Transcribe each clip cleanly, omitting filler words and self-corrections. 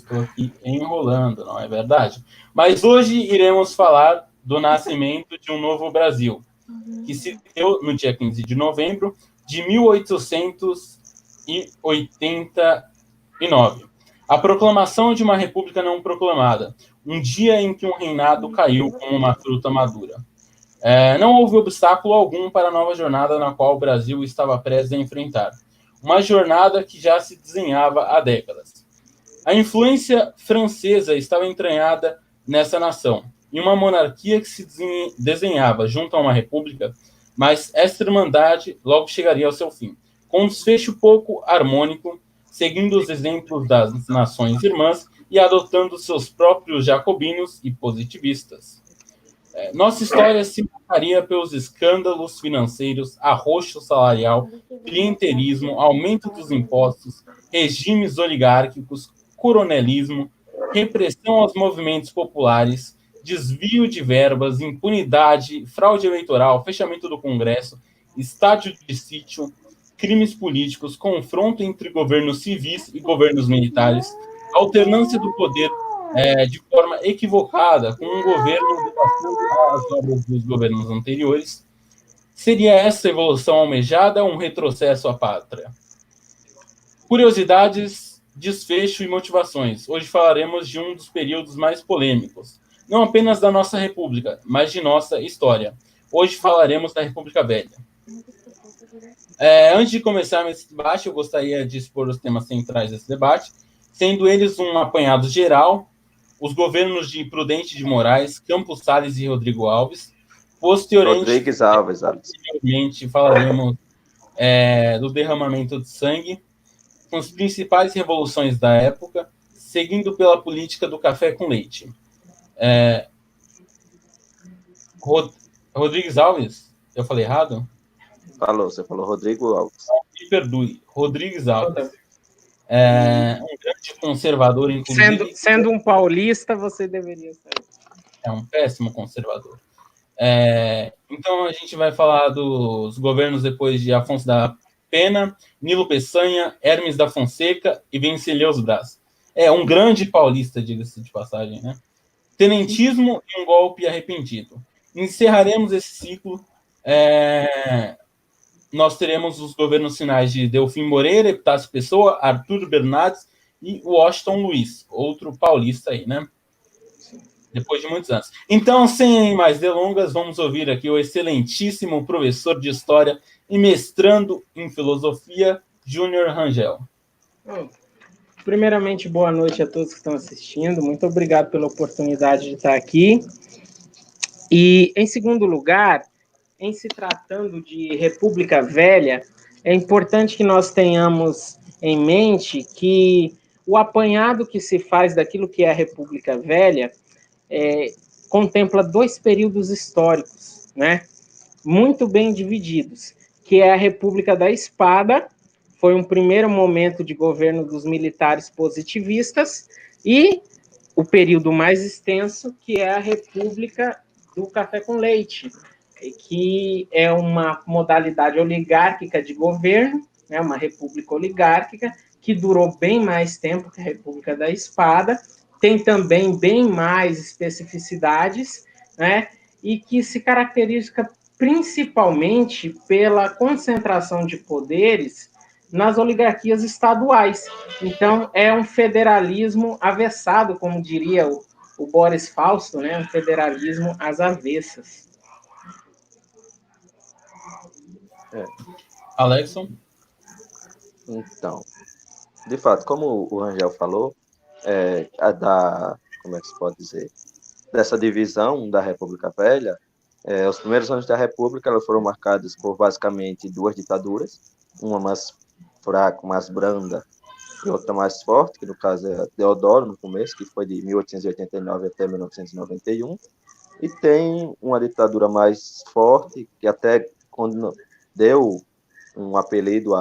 estou aqui enrolando, não é verdade? Mas hoje iremos falar do nascimento de um novo Brasil, que se deu no dia 15 de novembro de 1889. A proclamação de uma república não proclamada, um dia em que um reinado caiu como uma fruta madura. Não houve obstáculo algum para a nova jornada na qual o Brasil estava prestes a enfrentar. Uma jornada que já se desenhava há décadas. A influência francesa estava entranhada nessa nação, e uma monarquia que se desenhava junto a uma república, mas esta irmandade logo chegaria ao seu fim, com um desfecho pouco harmônico, seguindo os exemplos das nações irmãs e adotando seus próprios jacobinos e positivistas. Nossa história se marcaria pelos escândalos financeiros, arroxo salarial, clientelismo, aumento dos impostos, regimes oligárquicos, coronelismo, repressão aos movimentos populares, desvio de verbas, impunidade, fraude eleitoral, fechamento do Congresso, estádio de sítio, crimes políticos, confronto entre governos civis e governos militares, alternância do poder de forma equivocada com um governo devastando as obras dos governos anteriores. Seria essa evolução almejada ou um retrocesso à pátria? Curiosidades, desfecho e motivações. Hoje falaremos de um dos períodos mais polêmicos, não apenas da nossa República, mas de nossa história. Hoje falaremos da República Velha. Antes de começar esse debate, eu gostaria de expor os temas centrais desse debate, sendo eles um apanhado geral, os governos de Prudente de Moraes, Campos Salles e Rodrigo Alves. Posteriormente, falaremos do derramamento de sangue, com as principais revoluções da época, seguindo pela política do café com leite. Rodrigues Alves? Eu falei errado? Você falou Rodrigo Alves. Me perdoe, Rodrigues Alves. Um grande conservador, inclusive. Sendo um paulista, você deveria saber. É um péssimo conservador. Então, a gente vai falar dos governos depois de Afonso da Pena, Nilo Peçanha, Hermes da Fonseca e Venceslau Braz. Um grande paulista, diga-se de passagem, né? Tenentismo e um golpe arrependido. Encerraremos esse ciclo. Nós teremos os governos finais de Delfim Moreira, Epitácio Pessoa, Arthur Bernardes e Washington Luiz, outro paulista aí, né? Depois de muitos anos. Então, sem mais delongas, vamos ouvir aqui o excelentíssimo professor de História e mestrando em Filosofia, Júnior Rangel. Primeiramente, boa noite a todos que estão assistindo. Muito obrigado pela oportunidade de estar aqui. E, em segundo lugar, em se tratando de República Velha, é importante que nós tenhamos em mente que o apanhado que se faz daquilo que é a República Velha contempla dois períodos históricos, né, muito bem divididos, que é a República da Espada, foi um primeiro momento de governo dos militares positivistas, e o período mais extenso, que é a República do Café com Leite, que é uma modalidade oligárquica de governo, né, uma república oligárquica, que durou bem mais tempo que a República da Espada, tem também bem mais especificidades, né, e que se caracteriza principalmente pela concentração de poderes nas oligarquias estaduais. Então, é um federalismo avessado, como diria o Boris Fausto, né, um federalismo às avessas. Alexson? Então, de fato, como o Rangel falou, como é que se pode dizer, dessa divisão da República Velha, os primeiros anos da República elas foram marcados por basicamente duas ditaduras, uma mais fraca, mais branda, e outra mais forte, que no caso é Deodoro, no começo, que foi de 1889 até 1991, e tem uma ditadura mais forte, que até quando deu um apelido,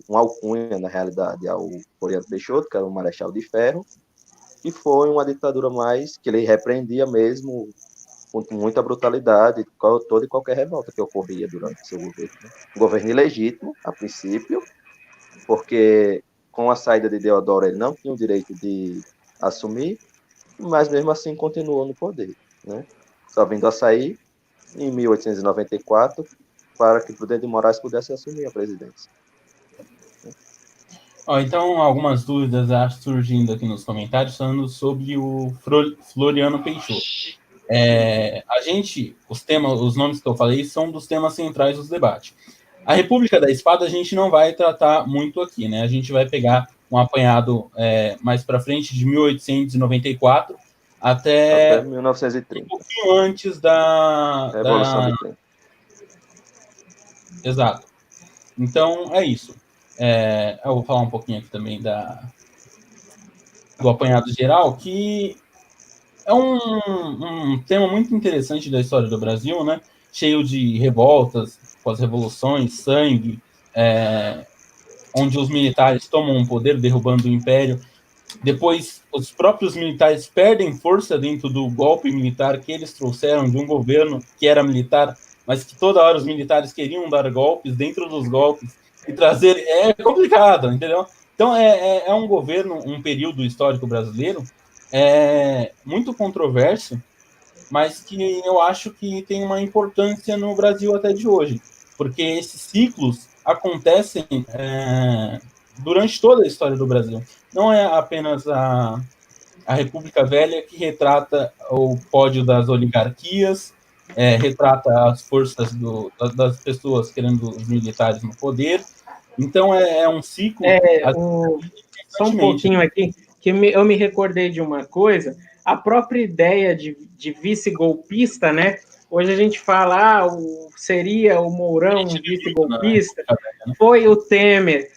um alcunha, na realidade, ao Floriano Peixoto, que era o Marechal de Ferro, e foi uma ditadura mais que ele repreendia mesmo com muita brutalidade toda e qualquer revolta que ocorria durante seu governo. Um governo ilegítimo, a princípio, porque com a saída de Deodoro ele não tinha o direito de assumir, mas mesmo assim continuou no poder, né? Só vindo a sair em 1894 para que Prudente de Moraes pudesse assumir a presidência. Então, algumas dúvidas surgindo aqui nos comentários falando sobre o Floriano Peixoto. Os nomes que eu falei são dos temas centrais dos debates. A República da Espada a gente não vai tratar muito aqui, né? A gente vai pegar um apanhado mais para frente de 1894 até 1930. Um pouquinho antes da Revolução de 30. Exato. Então, é isso. Eu vou falar um pouquinho aqui também do apanhado geral, que é um tema muito interessante da história do Brasil, né? Cheio de revoltas, com as revoluções, sangue, onde os militares tomam o poder, derrubando o império. Depois, os próprios militares perdem força dentro do golpe militar que eles trouxeram de um governo que era militar, mas que toda hora os militares queriam dar golpes dentro dos golpes e trazer... É complicado, entendeu? Então, é um governo, um período histórico brasileiro muito controverso, mas que eu acho que tem uma importância no Brasil até de hoje, porque esses ciclos acontecem durante toda a história do Brasil. Não é apenas a República Velha que retrata o pódio das oligarquias, retrata as forças das pessoas querendo os militares no poder. Então, é um ciclo... Só um pouquinho aqui, que eu me recordei de uma coisa, a própria ideia de vice-golpista, né? Hoje a gente fala, seria o Mourão um vice-golpista, foi o Temer,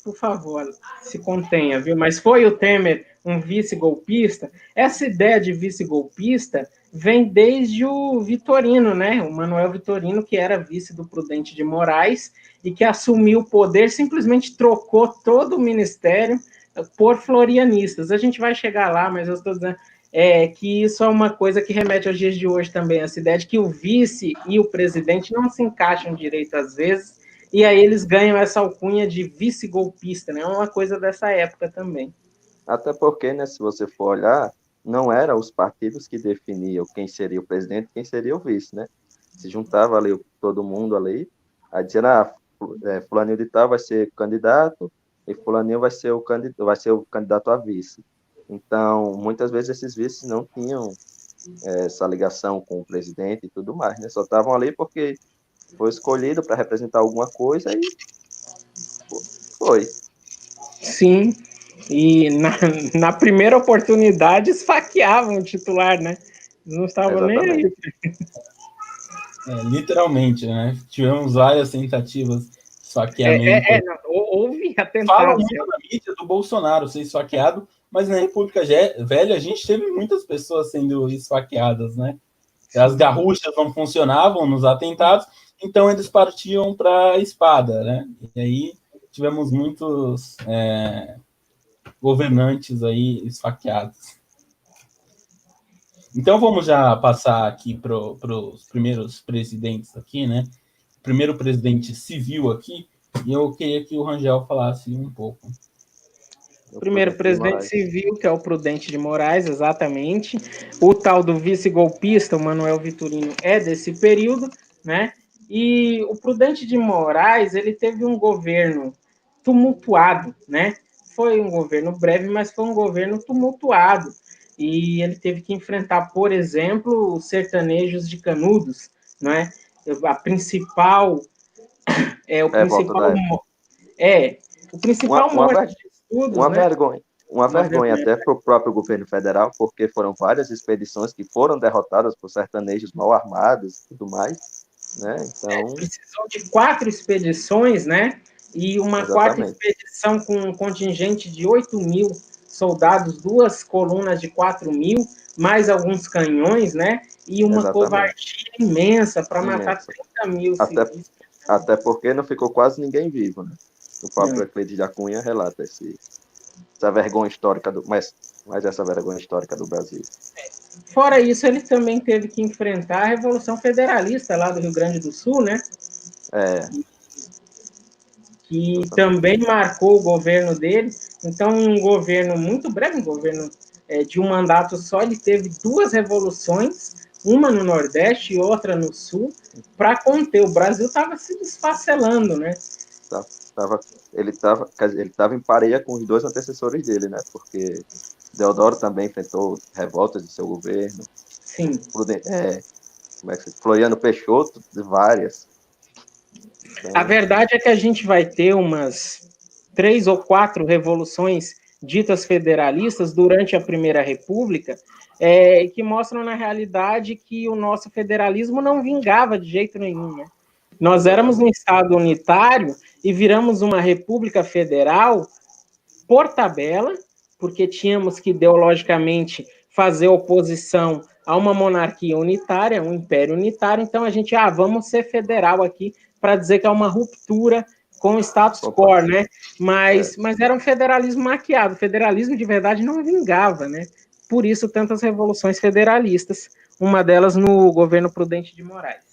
por favor, se contenha, viu? Mas foi o Temer um vice-golpista. Essa ideia de vice-golpista vem desde o Vitorino, né? O Manuel Vitorino, que era vice do Prudente de Moraes, e que assumiu o poder, simplesmente trocou todo o ministério por florianistas. A gente vai chegar lá, mas eu estou dizendo que isso é uma coisa que remete aos dias de hoje também, essa ideia de que o vice e o presidente não se encaixam direito às vezes, e aí eles ganham essa alcunha de vice-golpista, né? É uma coisa dessa época também. Até porque, né, se você for olhar, não eram os partidos que definiam quem seria o presidente e quem seria o vice, né? Se juntava ali todo mundo ali, aí dizendo, fulaninho de tal vai ser candidato e fulaninho vai ser o candidato a vice. Então, muitas vezes esses vices não tinham essa ligação com o presidente e tudo mais, né? Só estavam ali porque foi escolhido para representar alguma coisa e foi. Sim, e na primeira oportunidade esfaqueavam o titular, né? Não estavam nem aí. Literalmente, né? Tivemos várias tentativas de esfaqueamento. Houve atentados. Falam muito na mídia do Bolsonaro ser esfaqueado, mas na República Velha a gente teve muitas pessoas sendo esfaqueadas, né? As garruchas não funcionavam nos atentados, então eles partiam para a espada, né? E aí tivemos muitos governantes aí esfaqueados. Então vamos já passar aqui para os primeiros presidentes aqui, né? O primeiro presidente civil aqui, e eu queria que o Rangel falasse um pouco. O primeiro presidente civil, que é o Prudente de Moraes, exatamente. O tal do vice-golpista, o Manuel Vitorino, é desse período, né? E o Prudente de Moraes, ele teve um governo tumultuado, né? Foi um governo breve, mas foi um governo tumultuado. E ele teve que enfrentar, por exemplo, os sertanejos de Canudos, né? A principal... o principal morte de estudos, uma né? vergonha até para o próprio governo federal, porque foram várias expedições que foram derrotadas por sertanejos mal armados e tudo mais, né? Então precisou de 4 expedições, né? E uma quarta expedição com um contingente de 8.000 soldados, 2 colunas de 4.000, mais alguns canhões, né? E uma covardia imensa para matar 30.000 civis. Até porque não ficou quase ninguém vivo, né? O próprio Euclides da Cunha relata essa vergonha histórica essa vergonha histórica do Brasil. Fora isso, ele também teve que enfrentar a Revolução Federalista lá do Rio Grande do Sul, né? Que também marcou o governo dele. Então, um governo muito breve, um governo de um mandato só, ele teve 2 revoluções, uma no Nordeste e outra no Sul, para conter. O Brasil estava se desfacelando, né? Ele estava em pareia com os 2 antecessores dele, né? Porque Deodoro também enfrentou revoltas de seu governo. Sim. Floriano Peixoto, várias. Então, a verdade é que a gente vai ter umas 3 ou 4 revoluções ditas federalistas durante a Primeira República, que mostram na realidade que o nosso federalismo não vingava de jeito nenhum, né? Nós éramos um Estado unitário e viramos uma República Federal por tabela, porque tínhamos que ideologicamente fazer oposição a uma monarquia unitária, um império unitário, então a gente, vamos ser federal aqui para dizer que é uma ruptura com o status quo, né? Mas era um federalismo maquiado, o federalismo de verdade não vingava, né? Por isso tantas revoluções federalistas, uma delas no governo Prudente de Moraes.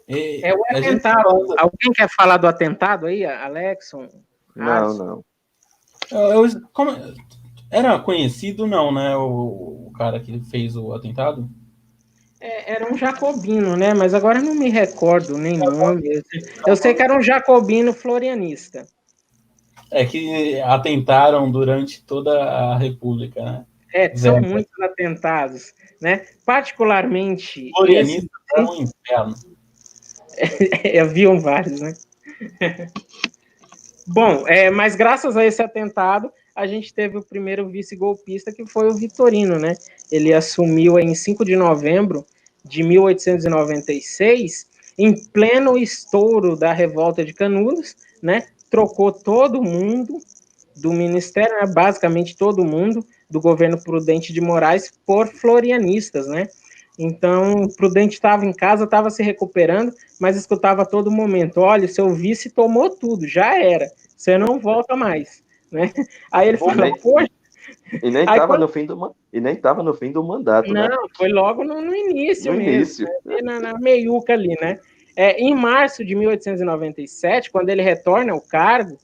O atentado. Alguém quer falar do atentado aí, Alexson? Não. Era conhecido, não, né? O cara que fez o atentado? Era um jacobino, né? Mas agora não me recordo nem nome. Eu sei que era um jacobino florianista. Que atentaram durante toda a República, né? São muitos atentados, né? Particularmente. Florianista é um inferno. Haviam vários, né? Bom, mas graças a esse atentado, a gente teve o primeiro vice-golpista, que foi o Vitorino, né? Ele assumiu em 5 de novembro de 1896, em pleno estouro da revolta de Canudos, né? Trocou todo mundo do ministério, né? Basicamente todo mundo do governo Prudente de Moraes por florianistas, né? Então, o Prudente estava em casa, estava se recuperando, mas escutava a todo momento: olha, o seu vice tomou tudo, já era, você não volta mais, né? Aí ele fala: poxa. E nem estava no fim do mandato, não, né? Foi logo no início mesmo, né? Na meiuca ali, né? Em março de 1897, quando ele retorna ao cargo,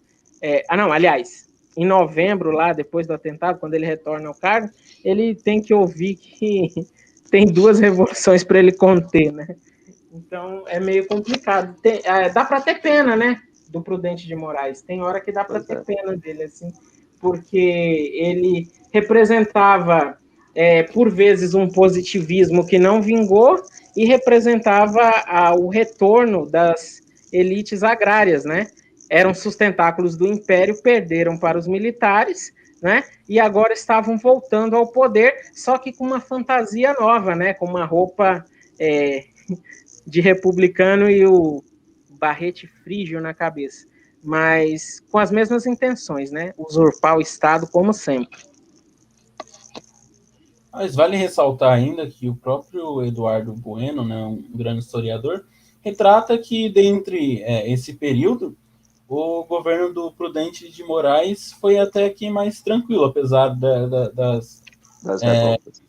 em novembro, lá depois do atentado, quando ele retorna ao cargo, ele tem que ouvir que tem 2 revoluções para ele conter, né? Então é meio complicado. Dá para ter pena, né? Do Prudente de Moraes. Tem hora que dá para ter pena dele, assim, porque ele representava, por vezes, um positivismo que não vingou e representava o retorno das elites agrárias, né? Eram sustentáculos do Império, perderam para os militares, né? E agora estavam voltando ao poder, só que com uma fantasia nova, né? Com uma roupa de republicano e o barrete frígio na cabeça, mas com as mesmas intenções, né? Usurpar o Estado como sempre. Mas vale ressaltar ainda que o próprio Eduardo Bueno, né, um grande historiador, retrata que dentre esse período, o governo do Prudente de Moraes foi até que mais tranquilo, apesar das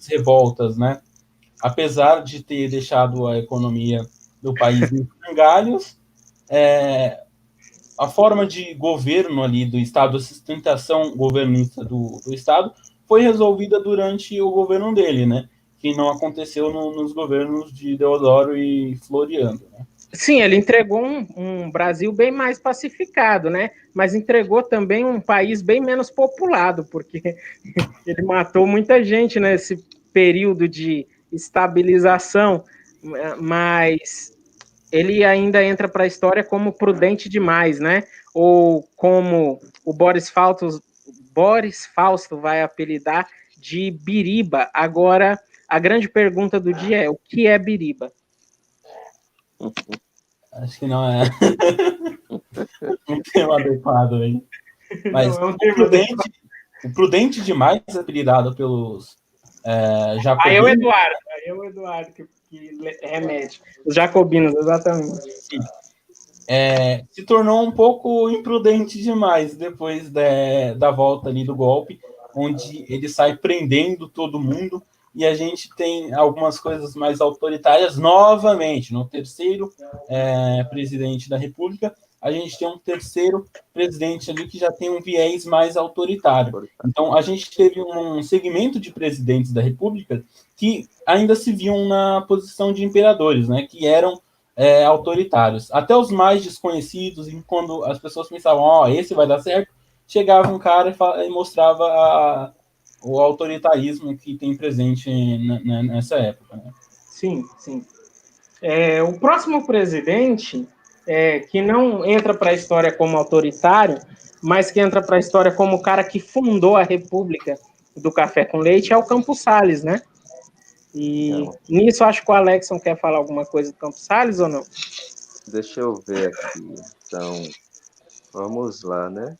revoltas, né? Apesar de ter deixado a economia do país em frangalhos, a forma de governo ali do Estado, a sustentação governista do Estado, foi resolvida durante o governo dele, né? Que não aconteceu nos governos de Deodoro e Floriano, né? Sim, ele entregou um Brasil bem mais pacificado, né? Mas entregou também um país bem menos populado, porque ele matou muita gente nesse período de estabilização, mas ele ainda entra para a história como prudente demais, né? Ou como o Boris Fausto vai apelidar de Biriba. Agora, a grande pergunta do dia é: o que é Biriba? Acho que não é um termo adequado aí. Mas não, o prudente demais é apelidado pelos jacobinos. Aí é o Eduardo que remete. Os jacobinos, exatamente. Sim. Se tornou um pouco imprudente demais depois da volta ali do golpe, onde ele sai prendendo todo mundo, e a gente tem algumas coisas mais autoritárias novamente. No terceiro presidente da República, a gente tem um terceiro presidente ali que já tem um viés mais autoritário. Então, a gente teve um segmento de presidentes da República que ainda se viam na posição de imperadores, né, que eram autoritários. Até os mais desconhecidos, quando as pessoas pensavam, esse vai dar certo, chegava um cara e mostrava o autoritarismo que tem presente nessa época. Né? Sim, sim. O próximo presidente, que não entra para a história como autoritário, mas que entra para a história como o cara que fundou a República do Café com Leite, é o Campos Salles, né? E nisso acho que o Alexson quer falar alguma coisa do Campos Salles ou não? Deixa eu ver aqui. Então, vamos lá, né?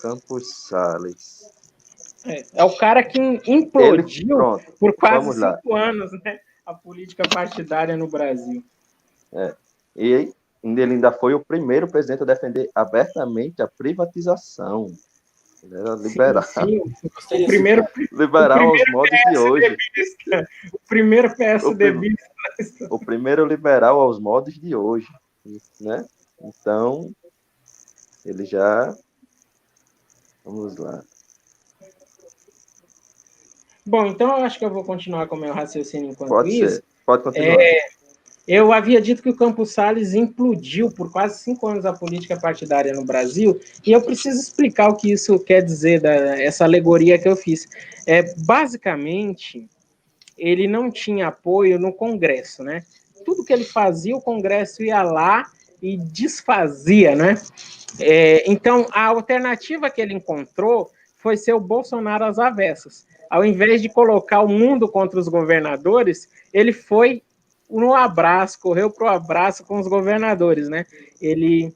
Campos Salles. É o cara que implodiu por quase 5 anos, né? A política partidária no Brasil. E ele ainda foi o primeiro presidente a defender abertamente a privatização. Ele era liberal. Sim. O primeiro liberal aos modos de hoje. O primeiro PSDB. O primeiro liberal aos modos de hoje. Né? Então, ele já... Vamos lá. Bom, então eu acho que eu vou continuar com o meu raciocínio enquanto isso. Pode continuar. Eu havia dito que o Campos Salles implodiu por quase 5 anos a política partidária no Brasil, e eu preciso explicar o que isso quer dizer, essa alegoria que eu fiz. Basicamente, ele não tinha apoio no Congresso, né? Tudo que ele fazia, o Congresso ia lá e desfazia, né? Então, a alternativa que ele encontrou foi ser o Bolsonaro às avessas. Ao invés de colocar o mundo contra os governadores, ele foi no abraço, correu para o abraço com os governadores, né? Ele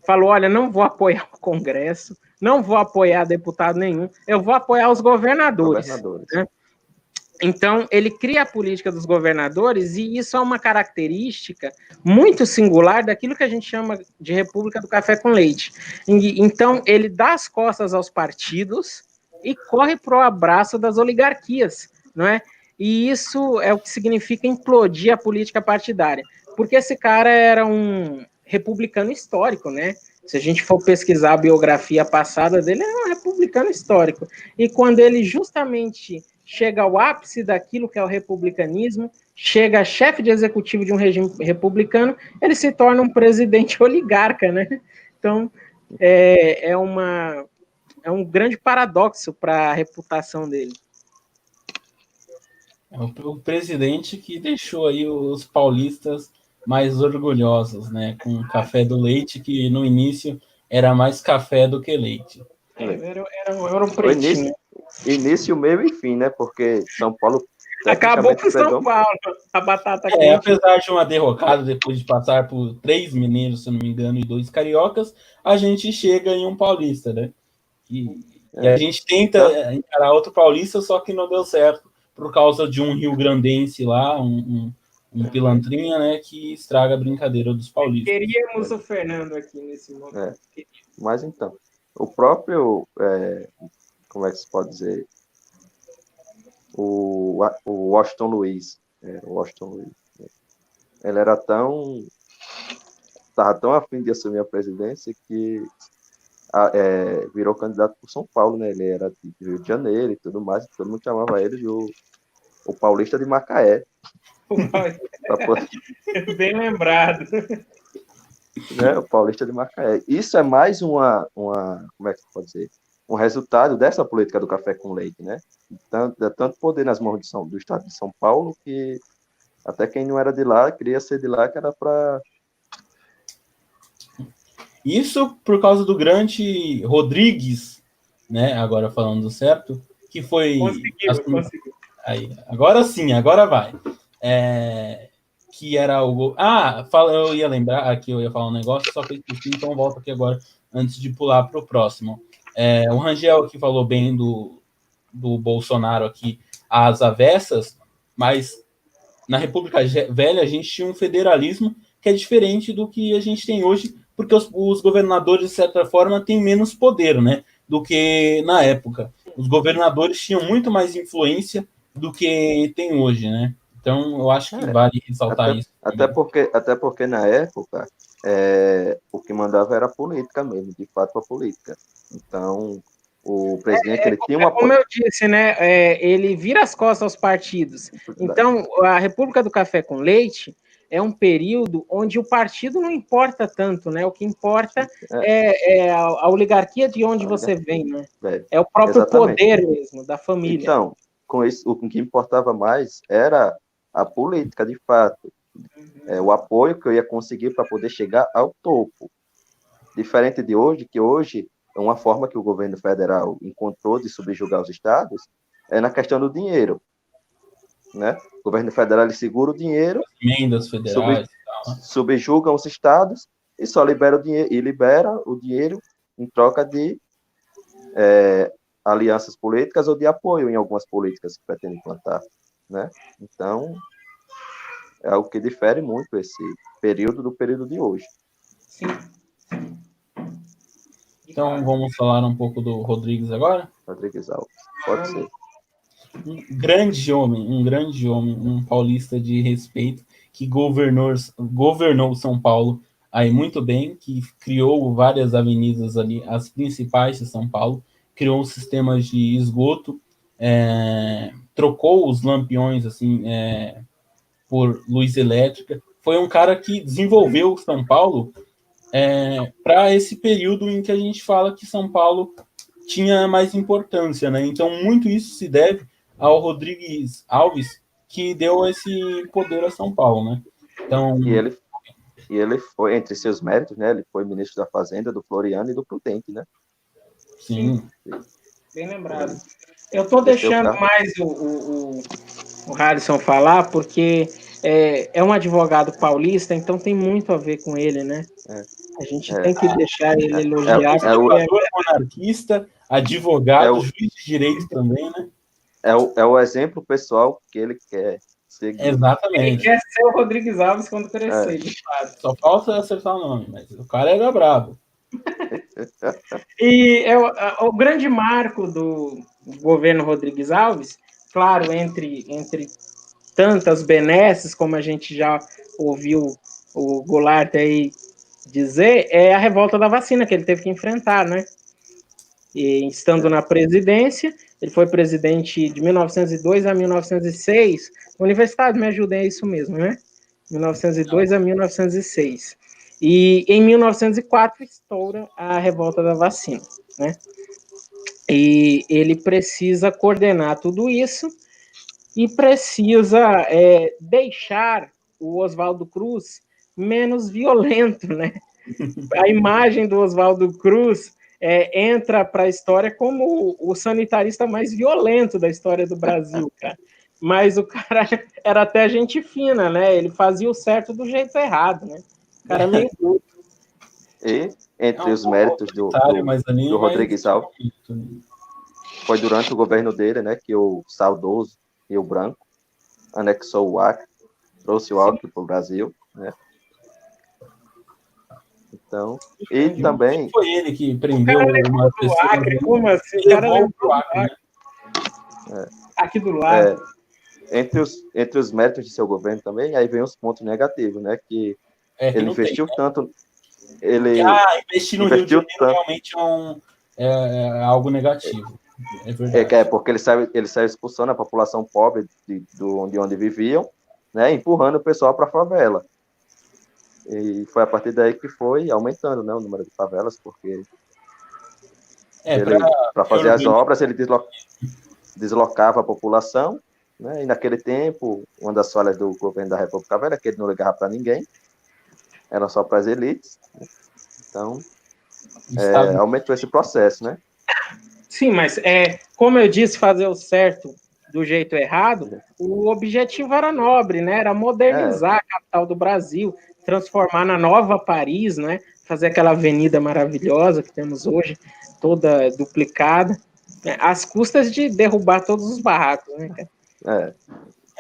falou, olha, não vou apoiar o Congresso, não vou apoiar deputado nenhum, eu vou apoiar os governadores. Né? Então, ele cria a política dos governadores, e isso é uma característica muito singular daquilo que a gente chama de República do Café com Leite. Então, ele dá as costas aos partidos e corre para o abraço das oligarquias, não é? E isso é o que significa implodir a política partidária, porque esse cara era um republicano histórico, né? Se a gente for pesquisar a biografia passada dele, ele era um republicano histórico. E quando ele justamente chega ao ápice daquilo que é o republicanismo, chega a chefe de executivo de um regime republicano, ele se torna um presidente oligarca, né? Então, é um grande paradoxo para a reputação dele. É o presidente que deixou aí os paulistas mais orgulhosos, né? Com o café do leite, que no início era mais café do que leite. Era um pretinho. Início, meio e fim, né? Porque São Paulo... Acabou com São Paulo, a batata quente. Apesar de uma derrocada, depois de passar por 3 mineiros, se não me engano, e 2 cariocas, a gente chega em um paulista, né? E a gente tenta encarar outro paulista, só que não deu certo, por causa de um rio-grandense lá, um pilantrinha, né, que estraga a brincadeira dos paulistas. Queríamos o Fernando aqui nesse momento. Mas então, o próprio, como é que se pode dizer, o Washington Luiz, ele era estava tão afim de assumir a presidência que virou candidato por São Paulo, né? Ele era de Rio de Janeiro e tudo mais, todo mundo chamava ele de o paulista de Macaé. Bem lembrado. Né? O paulista de Macaé. Isso é mais como é que pode dizer? Um resultado dessa política do café com leite, né? Tanto poder nas mãos do estado de São Paulo, que até quem não era de lá queria ser de lá, que era para... Isso por causa do grande Rodrigues, né? Agora falando certo, que foi... Conseguiu. Aí, agora sim, agora vai. Que era o... eu ia lembrar aqui, eu ia falar um negócio, só que eu esqueci, então volto aqui agora, antes de pular para o próximo. O Rangel aqui falou bem do Bolsonaro aqui, às avessas, mas na República Velha a gente tinha um federalismo que é diferente do que a gente tem hoje, porque os governadores, de certa forma, têm menos poder, né, do que na época. Os governadores tinham muito mais influência do que tem hoje, né? Então, eu acho que vale ressaltar isso. Até porque na época, o que mandava era a política mesmo, de fato a política. Então, o presidente ele tinha uma... Como eu disse, né, ele vira as costas aos partidos. Então, a República do Café com Leite é um período onde o partido não importa tanto, né? O que importa é a oligarquia de onde você vem, né? É o próprio poder mesmo, da família. Então, com isso, o que importava mais era a política, de fato. O apoio que eu ia conseguir para poder chegar ao topo. Diferente de hoje, que hoje é uma forma que o governo federal encontrou de subjugar os estados, é na questão do dinheiro. Né? O governo federal ele segura o dinheiro, emendas federais, subjuga os estados e só libera o dinheiro em troca de alianças políticas ou de apoio em algumas políticas que pretendem implantar. Né? Então, é algo que difere muito esse período do período de hoje. Sim. Então, vamos falar um pouco do Rodrigues agora? Rodrigues Alves, pode ser. Um grande homem, um paulista de respeito, que governou São Paulo aí muito bem, que criou várias avenidas ali, as principais de São Paulo, criou sistemas de esgoto, trocou os lampiões assim, por luz elétrica. Foi um cara que desenvolveu São Paulo para esse período em que a gente fala que São Paulo tinha mais importância, né? Então, muito isso se deve ao Rodrigues Alves, que deu esse poder a São Paulo, né? Então, e ele foi, entre seus méritos, né? Ele foi ministro da Fazenda, do Floriano e do Prudente, né? Sim. Bem lembrado. Eu estou deixando mais o Harrison falar, porque é um advogado paulista, então tem muito a ver com ele, né? A gente tem que deixar ele elogiar. Monarquista, advogado, juiz de direito também, né? É o exemplo pessoal que ele quer seguir. Exatamente. Ele quer ser o Rodrigues Alves quando crescer, de fato. Só falta acertar o nome, mas o cara era brabo. E o grande marco do governo Rodrigues Alves, claro, entre tantas benesses, como a gente já ouviu o Goulart aí dizer, é a revolta da vacina que ele teve que enfrentar, né? E estando na presidência, ele foi presidente de 1902 a 1906. Universidade, me ajuda, é isso mesmo, né? 1902 a 1906. E em 1904 estoura a revolta da vacina, né? E ele precisa coordenar tudo isso e precisa deixar o Oswaldo Cruz menos violento, né? A imagem do Oswaldo Cruz entra para a história como o sanitarista mais violento da história do Brasil, cara. Mas o cara era até gente fina, né? Ele fazia o certo do jeito errado, né? O cara meio bruto. E entre os méritos do Rodrigues Alves, foi durante o governo dele, né, que o saudoso Rio Branco anexou o Acre, trouxe o Acre para o Brasil, né? Então, e também... Foi ele que prendeu uma pessoa... Acre, como assim? O cara levou o Acre, né? Aqui do lado. Entre os méritos de seu governo também, aí vem os pontos negativos, né? Que ele investiu tanto... investir no Rio de Janeiro realmente é algo negativo. É verdade. Porque ele saiu expulsando a população pobre de onde viviam, né? Empurrando o pessoal para a favela. E foi a partir daí que foi aumentando, né, o número de favelas, porque para fazer as obras ele deslocava a população, né, e naquele tempo, uma das falhas do governo da República Velha é que ele não ligava para ninguém, era só para as elites, né? Então, aumentou esse processo, né? Sim, mas como eu disse, fazer o certo do jeito errado, o objetivo era nobre, né? Era modernizar a capital do Brasil, transformar na nova Paris, né? Fazer aquela avenida maravilhosa que temos hoje, toda duplicada, às custas de derrubar todos os barracos, né, cara?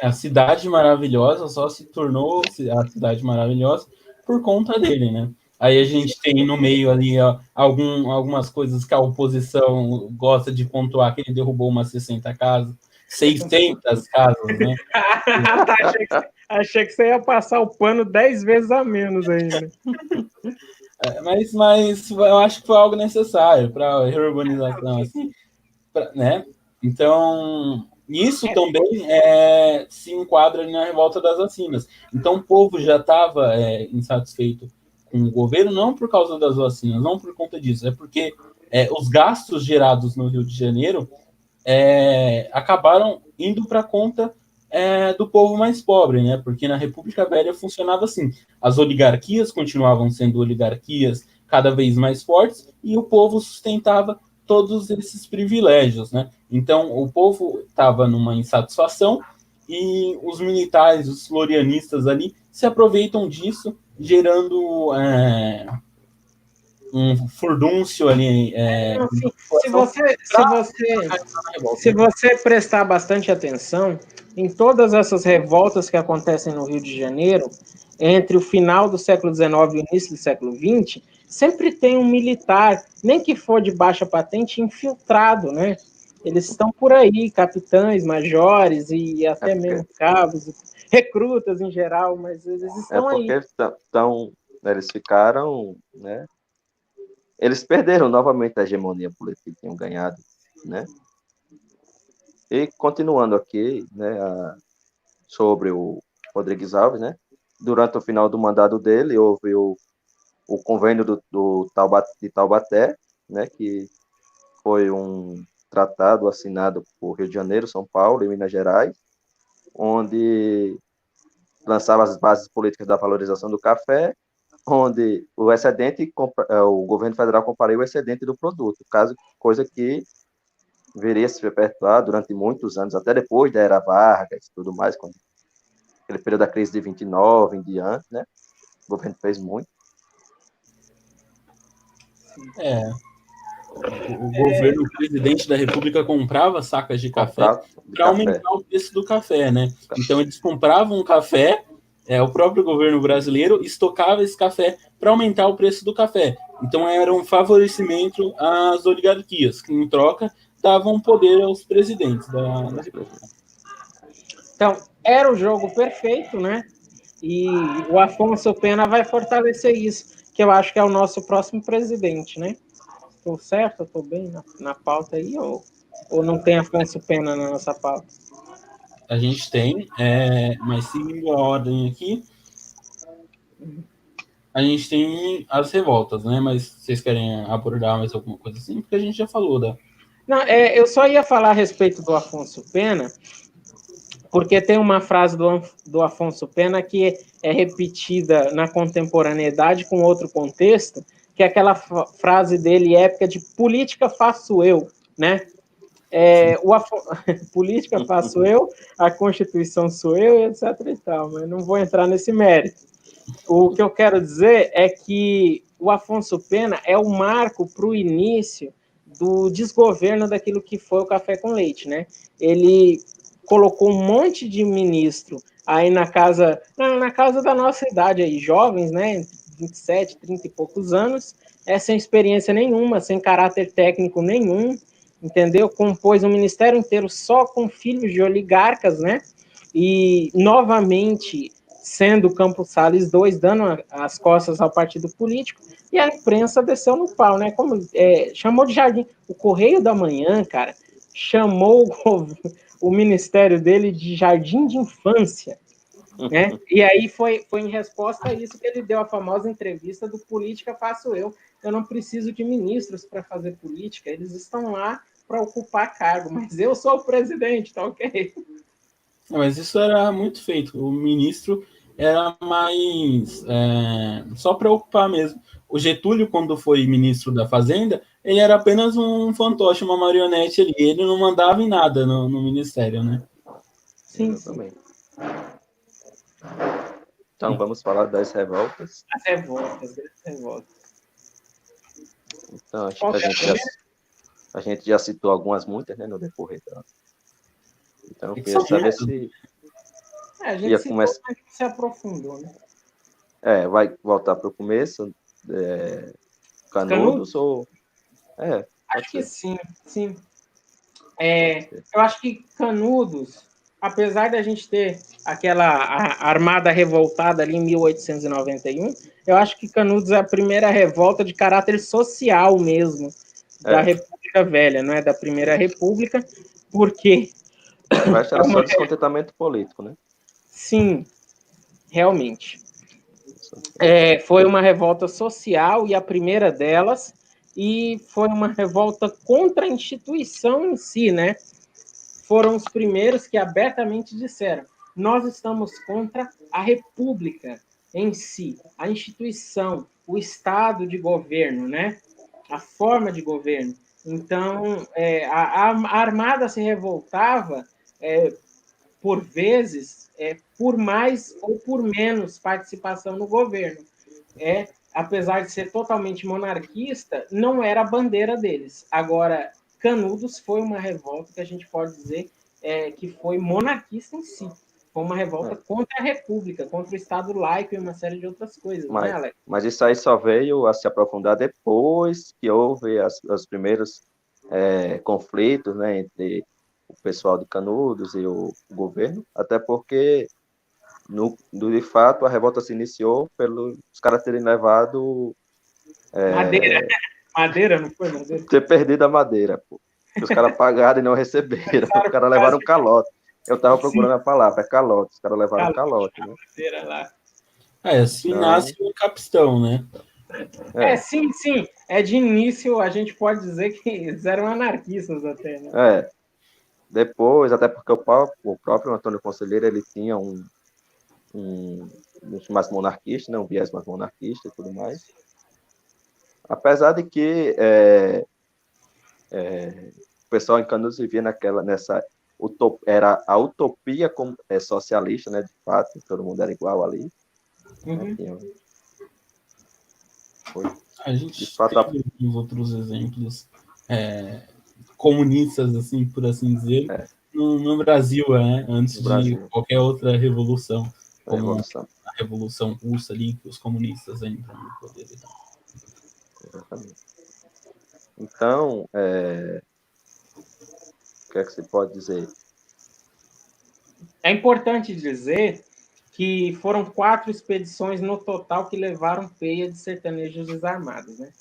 A cidade maravilhosa só se tornou a cidade maravilhosa por conta dele, né? Aí a gente tem no meio ali algumas coisas que a oposição gosta de pontuar, que ele derrubou umas 60 casas, 600 casas, né? Achei que você ia passar o pano 10 vezes a menos ainda. Mas eu acho que foi algo necessário para a reurbanização, assim, né? Então, isso também se enquadra na revolta das vacinas. Então, o povo já estava insatisfeito com o governo, não por causa das vacinas, não por conta disso, é porque os gastos gerados no Rio de Janeiro acabaram indo para conta do povo mais pobre, né? Porque na República Velha funcionava assim: as oligarquias continuavam sendo oligarquias cada vez mais fortes e o povo sustentava todos esses privilégios, né? Então o povo estava numa insatisfação e os militares, os florianistas ali, se aproveitam disso, gerando um furdúncio ali. Se você prestar bastante atenção em todas essas revoltas que acontecem no Rio de Janeiro, entre o final do século XIX e o início do século XX, sempre tem um militar, nem que for de baixa patente, infiltrado, né? Eles estão por aí, capitães, majores e até mesmo cabos, recrutas em geral, mas eles estão aí. Eles ficaram, né? Eles perderam novamente a hegemonia política que tinham ganhado, né? E continuando aqui, né, sobre o Rodrigues Alves, né? Durante o final do mandato dele, houve o convênio de Taubaté, né, que foi um tratado assinado por Rio de Janeiro, São Paulo e Minas Gerais, onde lançava as bases políticas da valorização do café, onde o governo federal compraria o excedente do produto, coisa que viria a se perpetuar durante muitos anos, até depois da era Vargas e tudo mais, quando aquele período da crise de 29 em diante, né? O governo fez muito. O governo, o presidente da República comprava sacas de café para aumentar o preço do café, né? Então eles compravam um café, o próprio governo brasileiro estocava esse café para aumentar o preço do café. Então era um favorecimento às oligarquias, que em troca davam poder aos presidentes da República. Então, era o jogo perfeito, né? E o Afonso Pena vai fortalecer isso, que eu acho que é o nosso próximo presidente, né? Estou certo? Estou bem na pauta aí? Ou não tem Afonso Pena na nossa pauta? A gente tem, mas seguindo a ordem aqui, a gente tem as revoltas, né? Mas vocês querem abordar mais alguma coisa assim? Porque a gente já falou da... Não, eu só ia falar a respeito do Afonso Pena, porque tem uma frase do Afonso Pena que é repetida na contemporaneidade com outro contexto, que é aquela frase dele épica de política faço eu, né? Política faço eu, a Constituição sou eu, etc. e tal, mas não vou entrar nesse mérito. O que eu quero dizer é que o Afonso Pena é o marco para o início do desgoverno daquilo que foi o café com leite, né? Ele colocou um monte de ministro aí na casa da nossa idade aí, jovens, né? 27, 30 e poucos anos, sem experiência nenhuma, sem caráter técnico nenhum, entendeu? Compôs um ministério inteiro só com filhos de oligarcas, né? E, novamente, sendo Campos Salles II, dando as costas ao partido político, e a imprensa desceu no pau, né? Chamou de jardim. O Correio da Manhã, cara, chamou o ministério dele de jardim de infância, né? E aí foi em resposta a isso que ele deu a famosa entrevista do Política Faço Eu não preciso de ministros para fazer política, eles estão lá para ocupar cargo, mas eu sou o presidente, tá ok? Mas isso era muito feito. O ministro era mais só para ocupar mesmo. O Getúlio, quando foi ministro da Fazenda, ele era apenas um fantoche, uma marionete ali. Ele não mandava em nada no ministério, né? Sim, exatamente. Então, vamos falar das revoltas. As revoltas. Então, acho que a gente já citou algumas, muitas, né, no decorrer da... Então, eu queria saber se... A gente se aprofundou, né? Vai voltar para o começo, Canudos ou... Acho que sim. Eu acho que Canudos, apesar da gente ter aquela armada revoltada ali em 1891, eu acho que Canudos é a primeira revolta de caráter social mesmo da República Velha, não é da Primeira República, porque... O resto era só descontentamento político, né? Sim, realmente. Foi uma revolta social, e a primeira delas, e foi uma revolta contra a instituição em si, né? Foram os primeiros que abertamente disseram: nós estamos contra a República em si, a instituição, o Estado de governo, né? A forma de governo. Então, a Armada se revoltava, por vezes, por mais ou por menos participação no governo. Apesar de ser totalmente monarquista, não era a bandeira deles. Agora, Canudos foi uma revolta que a gente pode dizer que foi monarquista em si. Foi uma revolta contra a República, contra o Estado laico e uma série de outras coisas, né, Alex? Mas isso aí só veio a se aprofundar depois que houve os primeiros conflitos, né, entre o pessoal de Canudos e o governo, até porque, de fato, a revolta se iniciou pelos caras terem levado... Madeira, não foi madeira? Ter perdido a madeira, pô. Os caras pagaram e não receberam. Os caras levaram calote. Eu tava procurando a palavra, calote. Os caras levaram calote, né? Lá. Assim então... nasce o capistão, né? Sim. De início, a gente pode dizer que eles eram anarquistas até, né? Depois, até porque o próprio Antônio Conselheiro, ele tinha um mais monarquista, né? Um viés mais monarquista e tudo mais. Apesar de que o pessoal em Canudos vivia era a utopia socialista, né? De fato, todo mundo era igual ali. A gente tem alguns outros exemplos comunistas, assim, por assim dizer, no Brasil, antes de qualquer outra revolução, como a Revolução Russa ali, que os comunistas entram no poder e tal. Exatamente. Então, o que é que se pode dizer? É importante dizer que foram 4 expedições no total que levaram peia de sertanejos desarmados, né?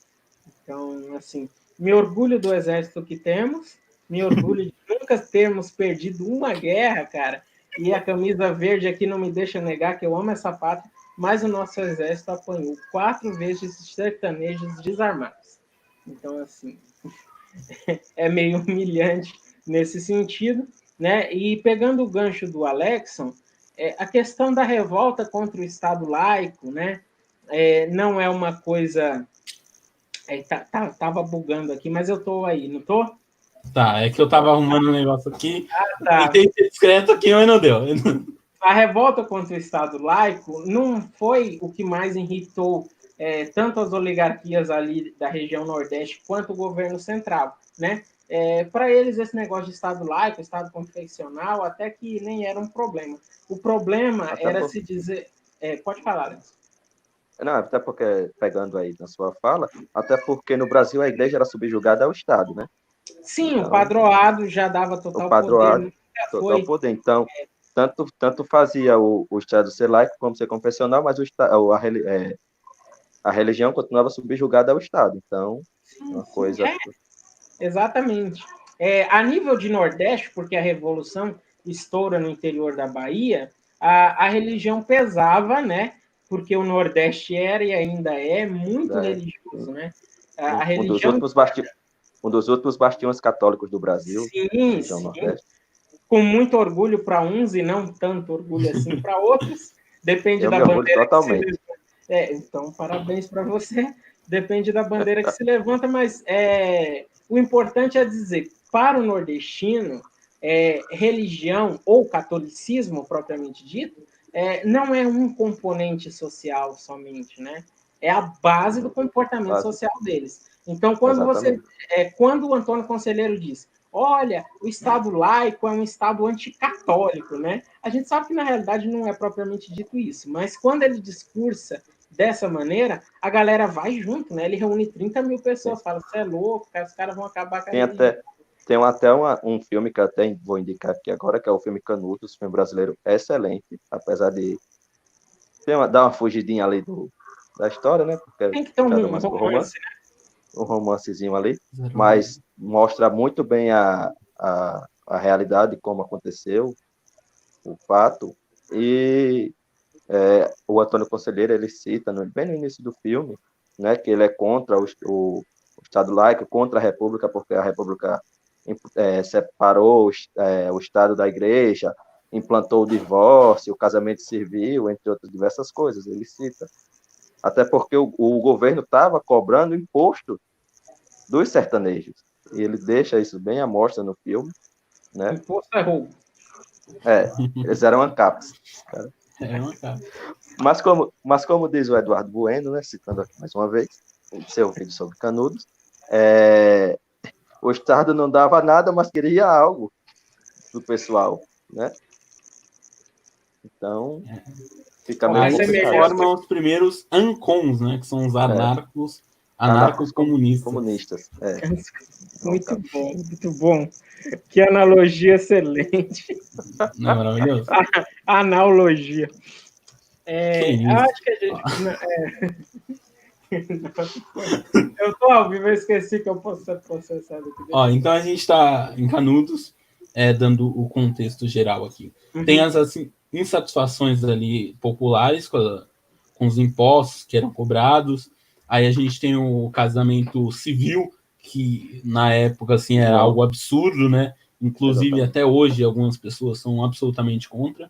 Então, assim, me orgulho do exército que temos, me orgulho de nunca termos perdido uma guerra, cara, e a camisa verde aqui não me deixa negar que eu amo essa pátria, mas o nosso exército apanhou 4 vezes sertanejos desarmados. Então, assim, é meio humilhante nesse sentido, né? E pegando o gancho do Alexson, a questão da revolta contra o Estado laico, né? Não é uma coisa... Tava bugando aqui, mas eu tô aí, não tô? Tá, é que eu tava arrumando um negócio aqui. Tá. Tentei ser discreto aqui, mas não deu. A revolta contra o Estado laico não foi o que mais irritou tanto as oligarquias ali da região Nordeste quanto o governo central, né? Para eles, esse negócio de Estado laico, Estado confessional, até que nem era um problema. O problema era se dizer... pode falar, Leandro. Não, até porque, pegando aí na sua fala, até porque no Brasil a igreja era subjugada ao Estado, né? Sim, então, o padroado já dava total poder. Total poder. Então, tanto fazia o Estado ser laico como ser confessional, mas a religião continuava subjugada ao Estado. Então, uma coisa... Exatamente. A nível de Nordeste, porque a Revolução estoura no interior da Bahia, a religião pesava, né? Porque o Nordeste era e ainda é muito religioso, né? A religião... Um dos últimos bastiões católicos do Brasil. Sim. Nordeste. Com muito orgulho para uns e não tanto orgulho assim para outros. Depende da bandeira totalmente. que se levanta. Então, parabéns para você. Depende da bandeira que se levanta, mas o importante é dizer, para o nordestino, religião ou catolicismo, propriamente dito, não é um componente social somente, né? É a base do comportamento social deles. Então, quando o Antônio Conselheiro diz, olha, o Estado laico é um Estado anticatólico, né? A gente sabe que, na realidade, não é propriamente dito isso, mas quando ele discursa dessa maneira, a galera vai junto, né? Ele reúne 30 mil pessoas, fala, você é louco, os caras vão acabar com a religião. Tem um filme que eu até vou indicar aqui agora, que é o filme Canudos, filme brasileiro excelente, apesar de dar uma fugidinha ali da história, né? Porque Tem que ter puxado um mais pro romance, né? um romancezinho ali, mas mostra muito bem a realidade, como aconteceu, o fato, e o Antônio Conselheiro, ele cita, bem no início do filme, né, que ele é contra o Estado laico, contra a República, porque a República separou o Estado da Igreja, implantou o divórcio, o casamento civil, entre outras diversas coisas, ele cita. Até porque o governo estava cobrando imposto dos sertanejos. E ele deixa isso bem à mostra no filme, né? Imposto é roubo. Eles eram ANCAPs. Cara. Uma cara. Mas como diz o Eduardo Bueno, né, citando aqui mais uma vez, em seu vídeo sobre Canudos, o Estado não dava nada, mas queria algo do pessoal, né? Então, fica meio Aí se complicado. formam os primeiros ANCONs, né? Que são os anarcos-comunistas. Comunistas. Muito bom, muito bom. Que analogia excelente. Não é maravilhoso? Analogia. Que isso? Acho que a gente. Eu tô ao vivo, eu esqueci que eu posso ser processado aqui. Então a gente está em Canudos, dando o contexto geral aqui. Uhum. Tem as insatisfações ali populares com os impostos que eram cobrados. Aí a gente tem o casamento civil, que na época assim era algo absurdo, né? Inclusive até hoje algumas pessoas são absolutamente contra.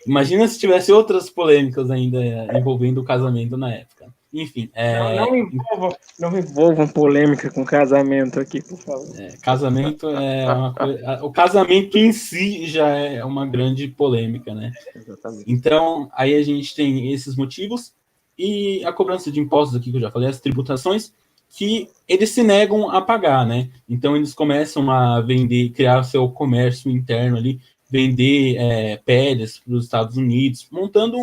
Imagina se tivesse outras polêmicas ainda envolvendo o casamento na época. Enfim. Não envolvam polêmica com casamento aqui, por favor. Casamento é uma coisa. O casamento em si já é uma grande polêmica, né? Exatamente. Então, aí a gente tem esses motivos e a cobrança de impostos aqui, que eu já falei, as tributações, que eles se negam a pagar, né? Então, eles começam a vender, criar seu comércio interno ali, vender peles para os Estados Unidos, montando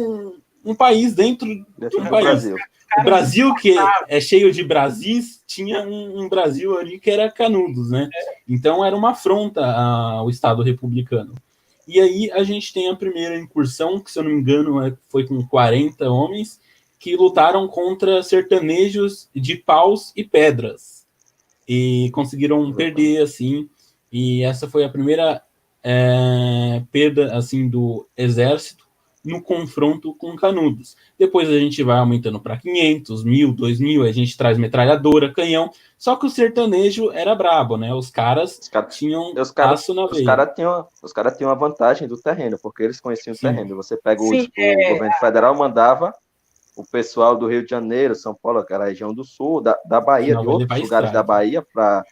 um país dentro de um país. Brasil. O Brasil, que é cheio de Brasis, tinha um Brasil ali que era Canudos, né? Então era uma afronta ao Estado republicano. E aí a gente tem a primeira incursão, que se eu não me engano foi com 40 homens, que lutaram contra sertanejos de paus e pedras. E conseguiram perder, assim. E essa foi a primeira perda, assim, do exército no confronto com Canudos. Depois a gente vai aumentando para 500, 1.000, 2.000, a gente traz metralhadora, canhão, só que o sertanejo era brabo, né? Os caras tinham aço na veia. Os caras tinham a vantagem do terreno, porque eles conheciam o terreno. Você pega o governo federal, mandava o pessoal do Rio de Janeiro, São Paulo, aquela região do sul, da Bahia, de outros lugares da Bahia, para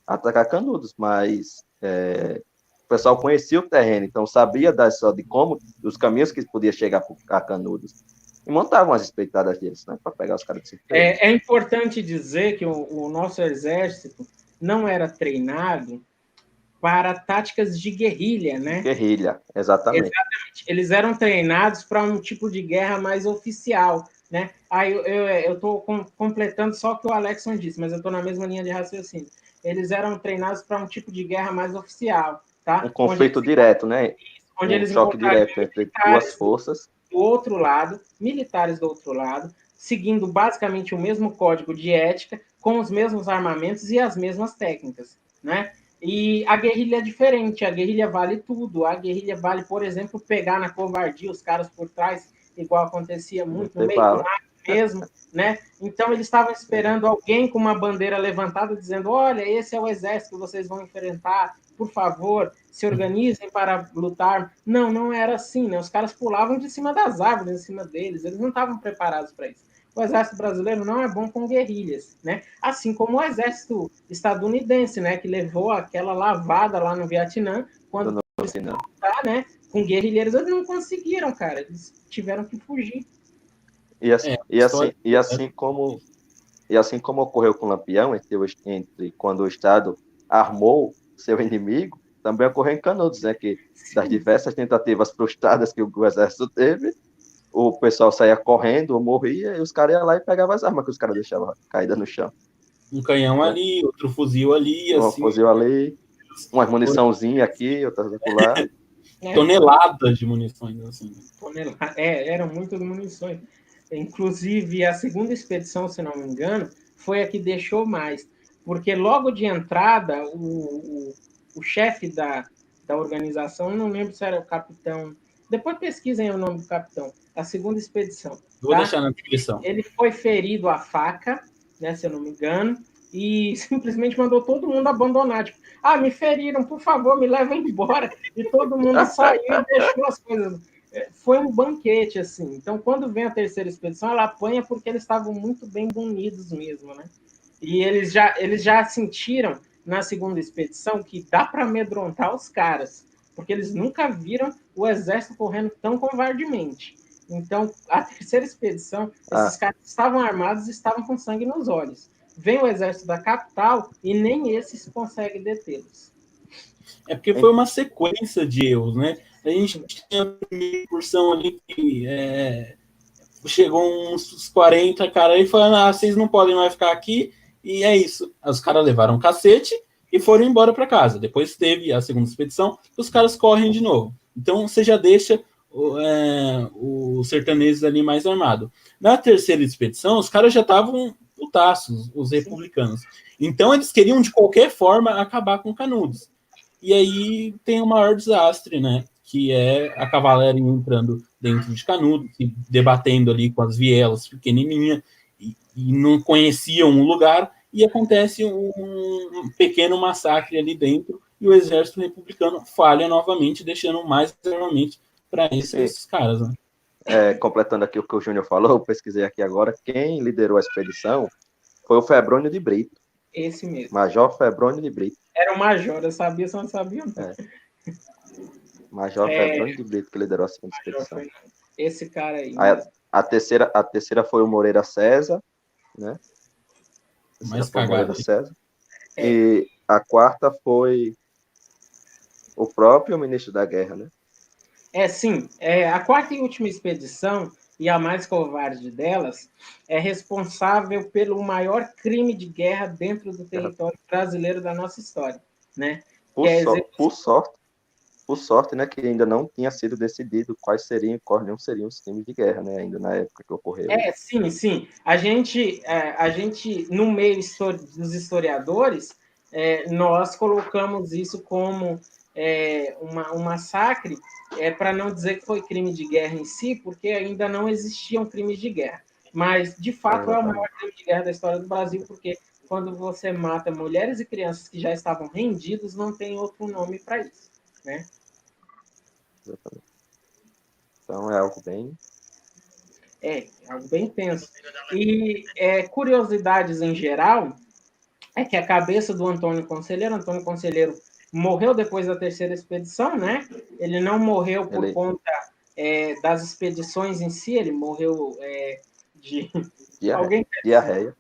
atacar Canudos, mas o pessoal conhecia o terreno, então sabia de como, os caminhos que podia chegar a Canudos. E montavam as espreitadas deles, né, para pegar os caras de surpresa. É importante dizer que o nosso exército não era treinado para táticas de guerrilha, né? Guerrilha, exatamente. Eles eram treinados para um tipo de guerra mais oficial, né? Aí eu estou completando só o que o Alexson disse, mas eu estou na mesma linha de raciocínio. Eles eram treinados para um tipo de guerra mais oficial, tá? Um conflito direto, né? Onde eles choque direto entre duas forças. Do outro lado, militares do outro lado, seguindo basicamente o mesmo código de ética, com os mesmos armamentos e as mesmas técnicas, né? E a guerrilha é diferente, a guerrilha vale tudo. A guerrilha vale, por exemplo, pegar na covardia os caras por trás, igual acontecia muito no meio do mar mesmo, né? Então eles estavam esperando alguém com uma bandeira levantada dizendo: olha, esse é o exército que vocês vão enfrentar, por favor, se organizem para lutar. Não era assim, né? Os caras pulavam de cima das árvores, em cima deles, eles não estavam preparados para isso. O exército brasileiro não é bom com guerrilhas, né? Assim como o exército estadunidense, né? Que levou aquela lavada lá no Vietnã, quando eles lutar, né? Com guerrilheiros, eles não conseguiram, cara. Eles tiveram que fugir. E assim como ocorreu com o Lampião, entre quando o Estado armou seu inimigo, também ocorreu em Canudos, né? Que das diversas tentativas frustradas que o exército teve, o pessoal saía correndo ou morria, e os caras iam lá e pegavam as armas que os caras deixavam caídas no chão. Um canhão ali, outro fuzil ali, Um fuzil ali. Umas muniçãozinha aqui, outras lá. Toneladas de munições, assim. Eram muitas munições. Inclusive, a segunda expedição, se não me engano, foi a que deixou mais. Porque logo de entrada, o chefe da organização, não lembro se era o capitão. Depois pesquisem o nome do capitão. A segunda expedição. Vou deixar na descrição. Ele foi ferido à faca, né, se eu não me engano, e simplesmente mandou todo mundo abandonar. Tipo, me feriram, por favor, me levem embora. E todo mundo saiu e deixou as coisas. Foi um banquete, assim. Então, quando vem a terceira expedição, ela apanha porque eles estavam muito bem unidos mesmo, né? E eles já sentiram, na segunda expedição, que dá para amedrontar os caras, porque eles nunca viram o exército correndo tão covardemente. Então, a terceira expedição, esses caras estavam armados e estavam com sangue nos olhos. Vem o exército da capital e nem esses conseguem detê-los. É porque foi uma sequência de erros, né? A gente tinha a primeira incursão ali que chegou uns 40 caras e falaram, vocês não podem mais ficar aqui, e é isso. Os caras levaram um cacete e foram embora para casa. Depois teve a segunda expedição, os caras correm de novo. Então você já deixa os sertanejos ali mais armados. Na terceira expedição, os caras já estavam putaços, os republicanos. Então eles queriam de qualquer forma acabar com Canudos. E aí tem o maior desastre, né? Que é a cavalaria entrando dentro de Canudos, e debatendo ali com as vielas pequenininhas, e não conheciam o lugar, e acontece um pequeno massacre ali dentro, e o exército republicano falha novamente, deixando mais armamento para esses caras, né? Completando aqui o que o Júnior falou, eu pesquisei aqui agora, quem liderou a expedição foi o Febrônio de Brito. Esse mesmo. Major Febrônio de Brito. Era o major, eu sabia, só não sabia. Major Febrônio de Brito, que liderou a segunda expedição. Esse cara aí. A terceira foi o Moreira César, né? Mais cagado. César. E a quarta foi o próprio ministro da Guerra, né? Sim. A quarta e última expedição, e a mais covarde delas, é responsável pelo maior crime de guerra dentro do território brasileiro da nossa história, né? Por sorte, né, que ainda não tinha sido decidido quais não seriam os crimes de guerra, né, ainda na época que ocorreu. Sim. A gente no meio dos historiadores, nós colocamos isso como um massacre, para não dizer que foi crime de guerra em si, porque ainda não existiam crimes de guerra. Mas, de fato, é o maior crime de guerra da história do Brasil, porque quando você mata mulheres e crianças que já estavam rendidos, não tem outro nome para isso, né? Exatamente. Então, é algo bem... algo bem tenso. E curiosidades em geral, é que a cabeça do Antônio Conselheiro morreu depois da terceira expedição, né? Ele não morreu por conta das expedições em si, ele morreu de... diarreia.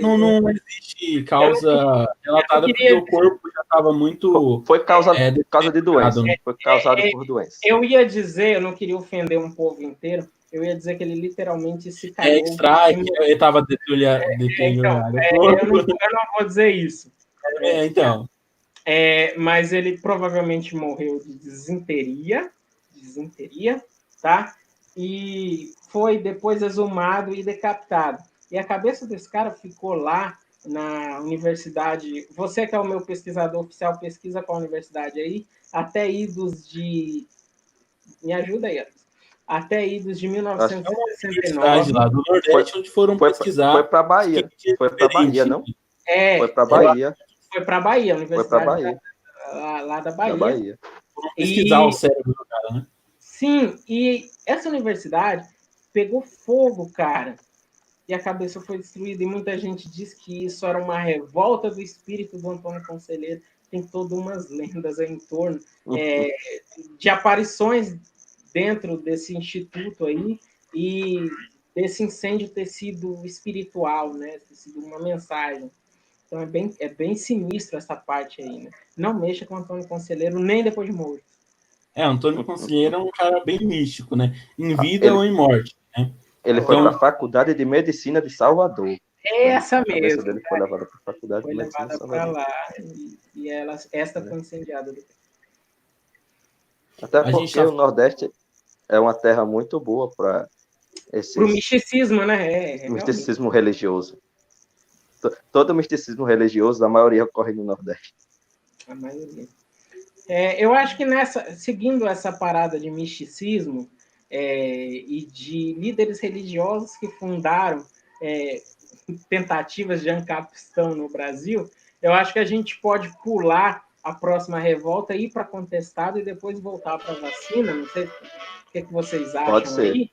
Não existe causa relatada, porque o corpo já estava muito... Foi causa de doença. Foi causado por doença. Eu ia dizer, eu não queria ofender um povo inteiro, eu ia dizer que ele literalmente se cagou. Ele estava deteriorado. Eu não vou dizer isso. Então. Mas ele provavelmente morreu de disenteria, tá? E foi depois exumado e decapitado. E a cabeça desse cara ficou lá na universidade. Você que é o meu pesquisador oficial, pesquisa com a universidade aí, até idos de... Me ajuda aí, até idos de 1969. Lá do Nordeste, onde foram pesquisar. Foi para Bahia. Foi para Bahia, não? Foi para Bahia. Foi para Bahia, a universidade. Foi para Bahia. Lá da Bahia. Foram pesquisar o cérebro do cara, né? Sim, e essa universidade pegou fogo, cara. E a cabeça foi destruída. E muita gente diz que isso era uma revolta do espírito do Antônio Conselheiro. Tem todas umas lendas aí em torno de aparições dentro desse instituto aí, e desse incêndio ter sido espiritual, né? Ter sido uma mensagem. Então é bem sinistro essa parte aí, né? Não mexa com o Antônio Conselheiro nem depois de morto. Antônio Conselheiro é um cara bem místico, né? Em vida ou em morte, né? Ele foi para a Faculdade de Medicina de Salvador. Essa A cabeça mesmo, dele foi levada para a faculdade foi de medicina levada só para mesmo. lá e esta foi incendiada. Até A gente porque tá... o Nordeste é uma terra muito boa para Para o esses misticismo, né? Realmente, misticismo religioso. Todo misticismo religioso, a maioria ocorre no Nordeste. a maioria. Eu acho que seguindo essa parada de misticismo e de líderes religiosos que fundaram tentativas de ancapistão no Brasil, eu acho que a gente pode pular a próxima revolta, ir para contestado e depois voltar para a vacina. Não sei o que vocês Pode acham ser. aí,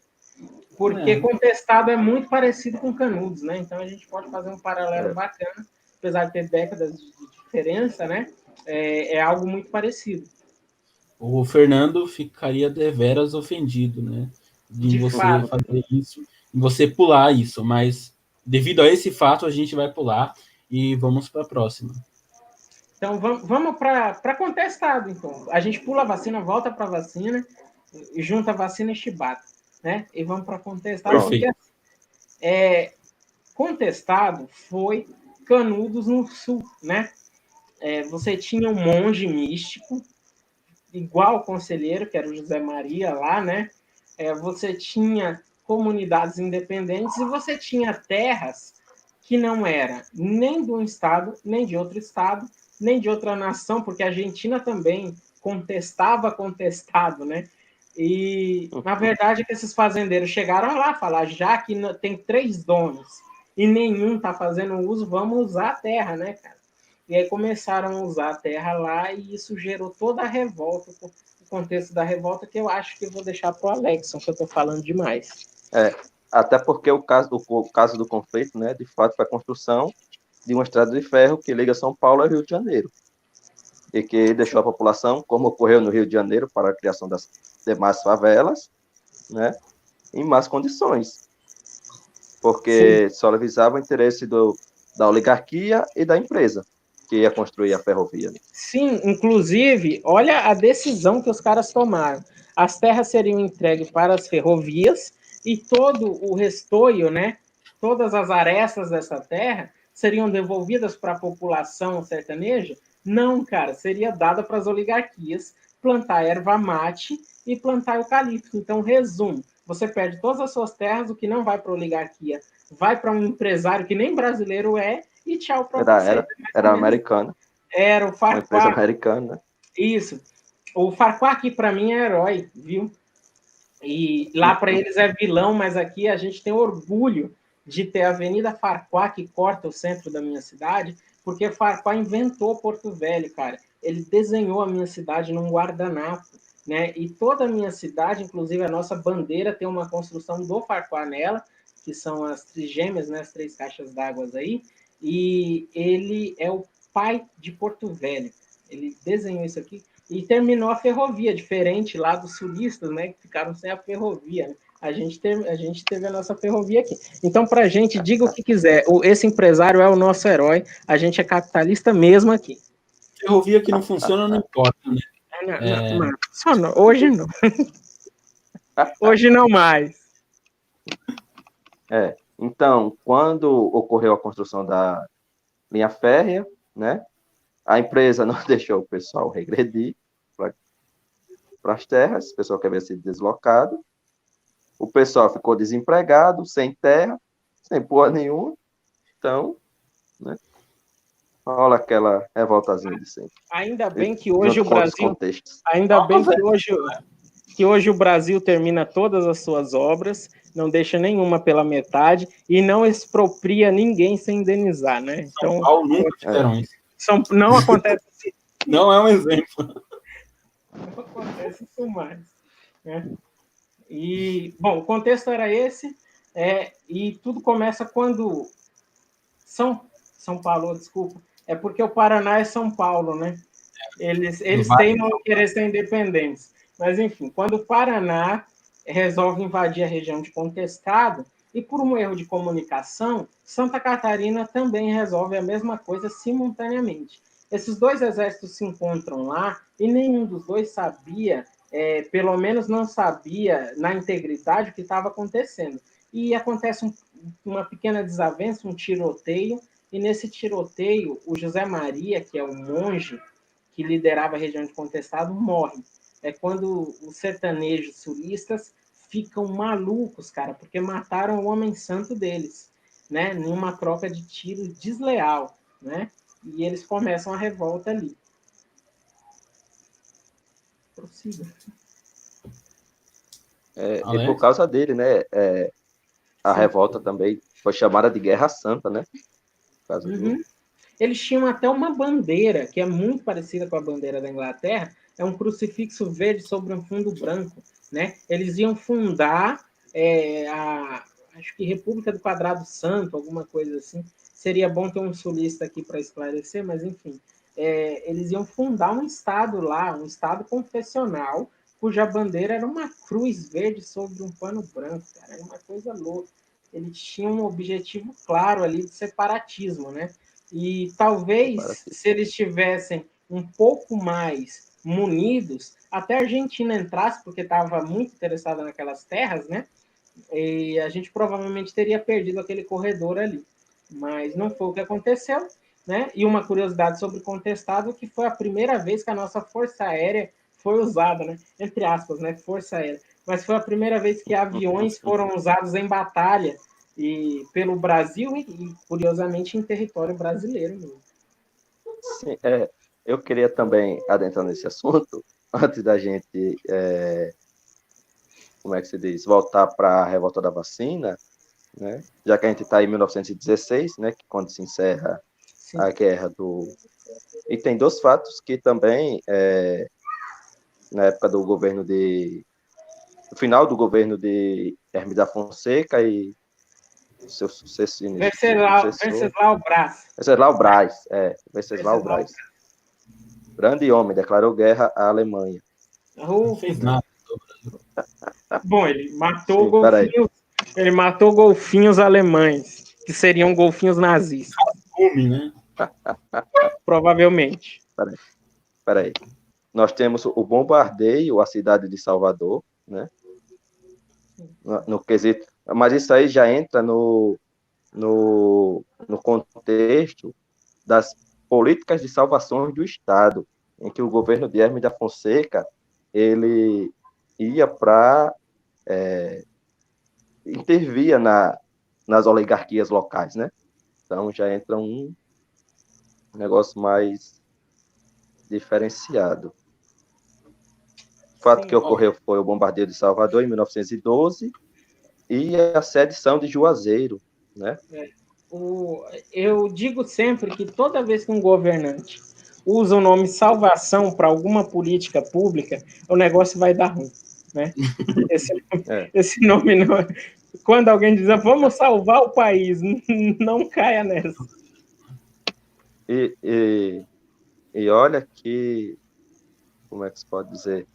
porque contestado é muito parecido com Canudos, né? Então a gente pode fazer um paralelo bacana, apesar de ter décadas de diferença, né? É algo muito parecido. O Fernando ficaria deveras ofendido, né? De Você fato. fazer isso, em você pular isso, mas devido a esse fato, a gente vai pular e vamos para a próxima. Então vamos para contestado, então. A gente pula a vacina, volta para a vacina, e junta a vacina e chibata, né? E vamos para contestado, Perfeito. porque contestado foi Canudos no Sul, né? Você tinha um monge místico, igual o conselheiro, que era o José Maria lá, né? Você tinha comunidades independentes e você tinha terras que não era nem de um estado, nem de outro estado, nem de outra nação, porque a Argentina também contestado, né? E, na verdade, que esses fazendeiros chegaram lá a falar, já que tem 3 donos e nenhum está fazendo uso, vamos usar a terra, né, cara? E aí começaram a usar a terra lá e isso gerou toda a revolta, o contexto da revolta, que eu acho que eu vou deixar para o Alexson, que eu estou falando demais. Até porque o caso do conflito, né, de fato, foi a construção de uma estrada de ferro que liga São Paulo ao Rio de Janeiro. E que deixou a população, como ocorreu no Rio de Janeiro, para a criação das demais favelas, né, em más condições. Porque só visava o interesse da oligarquia e da empresa que ia construir a ferrovia. Sim, inclusive, olha a decisão que os caras tomaram. As terras seriam entregues para as ferrovias e todo o restoio, né, todas as arestas dessa terra seriam devolvidas para a população sertaneja? Não, cara, seria dada para as oligarquias plantar erva mate e plantar eucalipto. Então, resumo, você perde todas as suas terras, o que não vai para a oligarquia vai para um empresário que nem brasileiro é e tchau para você. Era americana. Era o Farquhar. Uma empresa americana. Isso. O Farquhar aqui, para mim, é herói, viu? E lá para eles é vilão, mas aqui a gente tem orgulho de ter a Avenida Farquhar, que corta o centro da minha cidade, porque Farquhar inventou Porto Velho, cara. Ele desenhou a minha cidade num guardanapo, né? E toda a minha cidade, inclusive a nossa bandeira, tem uma construção do Farquhar nela, que são as trigêmeas, né? As 3 caixas d'água aí. E ele é o pai de Porto Velho. Ele desenhou isso aqui e terminou a ferrovia, diferente lá dos sulistas, né, que ficaram sem a ferrovia. Né? A gente teve a nossa ferrovia aqui. Então, para a gente, diga o que quiser, esse empresário é o nosso herói, a gente é capitalista mesmo aqui. Ferrovia que não funciona, não importa, né? Não, hoje não. Hoje não mais. Então, quando ocorreu a construção da linha férrea, né, a empresa não deixou o pessoal regredir para as terras, o pessoal que havia sido deslocado, o pessoal ficou desempregado, sem terra, sem porra nenhuma, então, né, olha aquela revoltazinha de sempre. Ainda bem que hoje o Brasil, que hoje o Brasil termina todas as suas obras, não deixa nenhuma pela metade e não expropria ninguém sem indenizar, né? Então, São Paulo nunca fizeram isso. Não acontece isso. Não é um exemplo. Não acontece isso mais. Né? E, bom, o contexto era esse, e tudo começa quando São Paulo, desculpa, é porque o Paraná é São Paulo, né? Eles teimam em querer ser independentes. Mas, enfim, quando o Paraná resolve invadir a região de Contestado, e por um erro de comunicação, Santa Catarina também resolve a mesma coisa simultaneamente. Esses 2 exércitos se encontram lá e nenhum dos dois sabia, pelo menos não sabia na integridade o que estava acontecendo. E acontece uma pequena desavença, um tiroteio, e nesse tiroteio, o José Maria, que é o monge que liderava a região de Contestado, morre. É quando os sertanejos sulistas ficam malucos, cara, porque mataram o homem santo deles, né, numa troca de tiros desleal, né, e eles começam a revolta ali. Prossiga. E por causa dele, né, a revolta também foi chamada de Guerra Santa, né? Por causa dele. Eles tinham até uma bandeira, que é muito parecida com a bandeira da Inglaterra, é um crucifixo verde sobre um fundo branco, né? Eles iam fundar acho que República do Quadrado Santo, alguma coisa assim. Seria bom ter um sulista aqui para esclarecer, mas enfim. Eles iam fundar um estado lá, um estado confessional, cuja bandeira era uma cruz verde sobre um pano branco, cara. Era uma coisa louca. Eles tinham um objetivo claro ali de separatismo, né? E talvez, se eles tivessem um pouco mais munidos, até a Argentina entrasse, porque estava muito interessada naquelas terras, né? E a gente provavelmente teria perdido aquele corredor ali. Mas não foi o que aconteceu, né? E uma curiosidade sobre Contestado, que foi a primeira vez que a nossa Força Aérea foi usada, né? Entre aspas, né? Força Aérea. Mas foi a primeira vez que aviões foram usados em batalha e pelo Brasil e, curiosamente, em território brasileiro mesmo. Sim, eu queria também adentrar nesse assunto, antes da gente, como é que se diz, voltar para a revolta da vacina, né? Já que a gente está em 1916, né, que quando se encerra Sim. a guerra do... E tem dois fatos que também, na época do governo no final do governo de Hermes da Fonseca e seu sucessor. Venceslau Braz. Venceslau Braz. Grande homem, declarou guerra à Alemanha. Não fez nada. Bom, ele matou golfinhos. Ele matou golfinhos alemães, que seriam golfinhos nazistas. Né? Provavelmente. Peraí. Nós temos o bombardeio à cidade de Salvador, né? No quesito. Mas isso aí já entra no contexto das políticas de salvação do Estado, em que o governo de Hermes da Fonseca ele ia para intervia nas oligarquias locais, né? Então já entra um negócio mais diferenciado. O fato que ocorreu foi o bombardeio de Salvador em 1912 e a sedição de Juazeiro, né? Eu digo sempre que toda vez que um governante usa o nome salvação para alguma política pública, o negócio vai dar ruim, né? Esse nome não... Quando alguém diz, vamos salvar o país, não caia nessa. E olha que, como é que se pode dizer,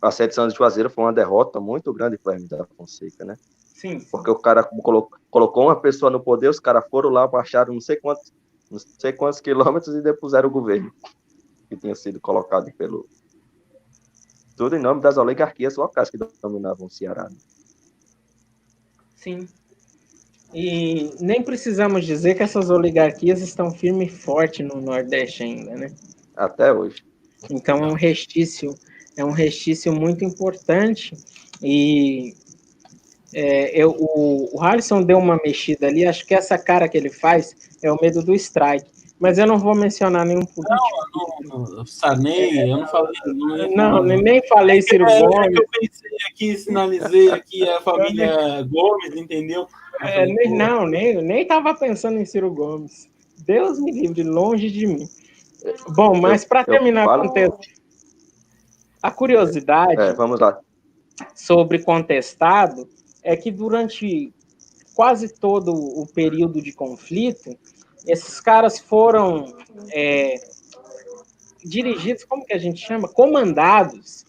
a sedição de Juazeiro foi uma derrota muito grande para o Hermes da Fonseca, né? Sim. Porque o cara colocou uma pessoa no poder, os caras foram lá, baixaram não sei quantos quilômetros e depuseram o governo que tinha sido colocado tudo em nome das oligarquias locais que dominavam o Ceará. Sim. E nem precisamos dizer que essas oligarquias estão firme e forte no Nordeste ainda, né? Até hoje. Então é um restício muito importante e o Harrison deu uma mexida ali, acho que essa cara que ele faz é o medo do strike, mas eu não vou mencionar nenhum político. Não, Sarney, eu não falei. Nem falei Ciro Gomes. Eu pensei aqui, sinalizei aqui a família Gomes, entendeu? Nem estava pensando em Ciro Gomes. Deus me livre, longe de mim. Bom, mas para terminar o contexto, a curiosidade vamos lá. sobre Contestado é que durante quase todo o período de conflito, esses caras foram dirigidos, como que a gente chama? Comandados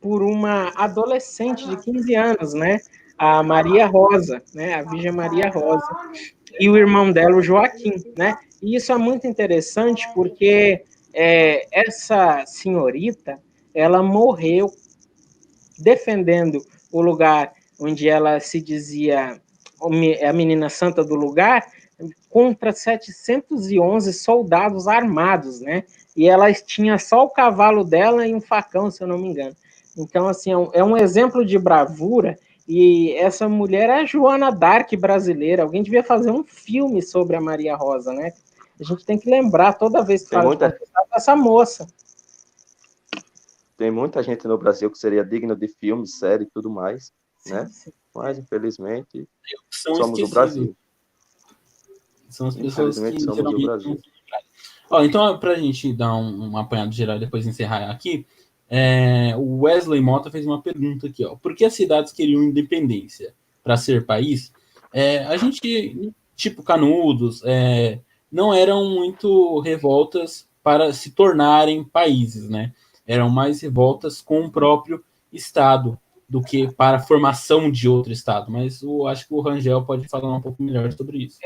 por uma adolescente de 15 anos, né? A Maria Rosa, né? A Virgem Maria Rosa. E o irmão dela, o Joaquim, né? E isso é muito interessante porque essa senhorita, ela morreu defendendo o lugar onde ela se dizia a menina santa do lugar, contra 711 soldados armados, né? E ela tinha só o cavalo dela e um facão, se eu não me engano. Então, assim, é um exemplo de bravura, e essa mulher é a Joana d'Arc brasileira. Alguém devia fazer um filme sobre a Maria Rosa, né? A gente tem que lembrar toda vez que fala dessa moça. Tem muita gente no Brasil que seria digna de filme, série e tudo mais, né? Sim. Mas, infelizmente, somos o Brasil. São as pessoas que somos o Brasil. Então, para a gente dar um apanhado geral e depois encerrar aqui, o Wesley Mota fez uma pergunta aqui, ó. Por que as cidades queriam independência para ser país? A gente, tipo Canudos, não eram muito revoltas para se tornarem países, né? Eram mais revoltas com o próprio Estado do que para a formação de outro Estado. Mas eu acho que o Rangel pode falar um pouco melhor sobre isso.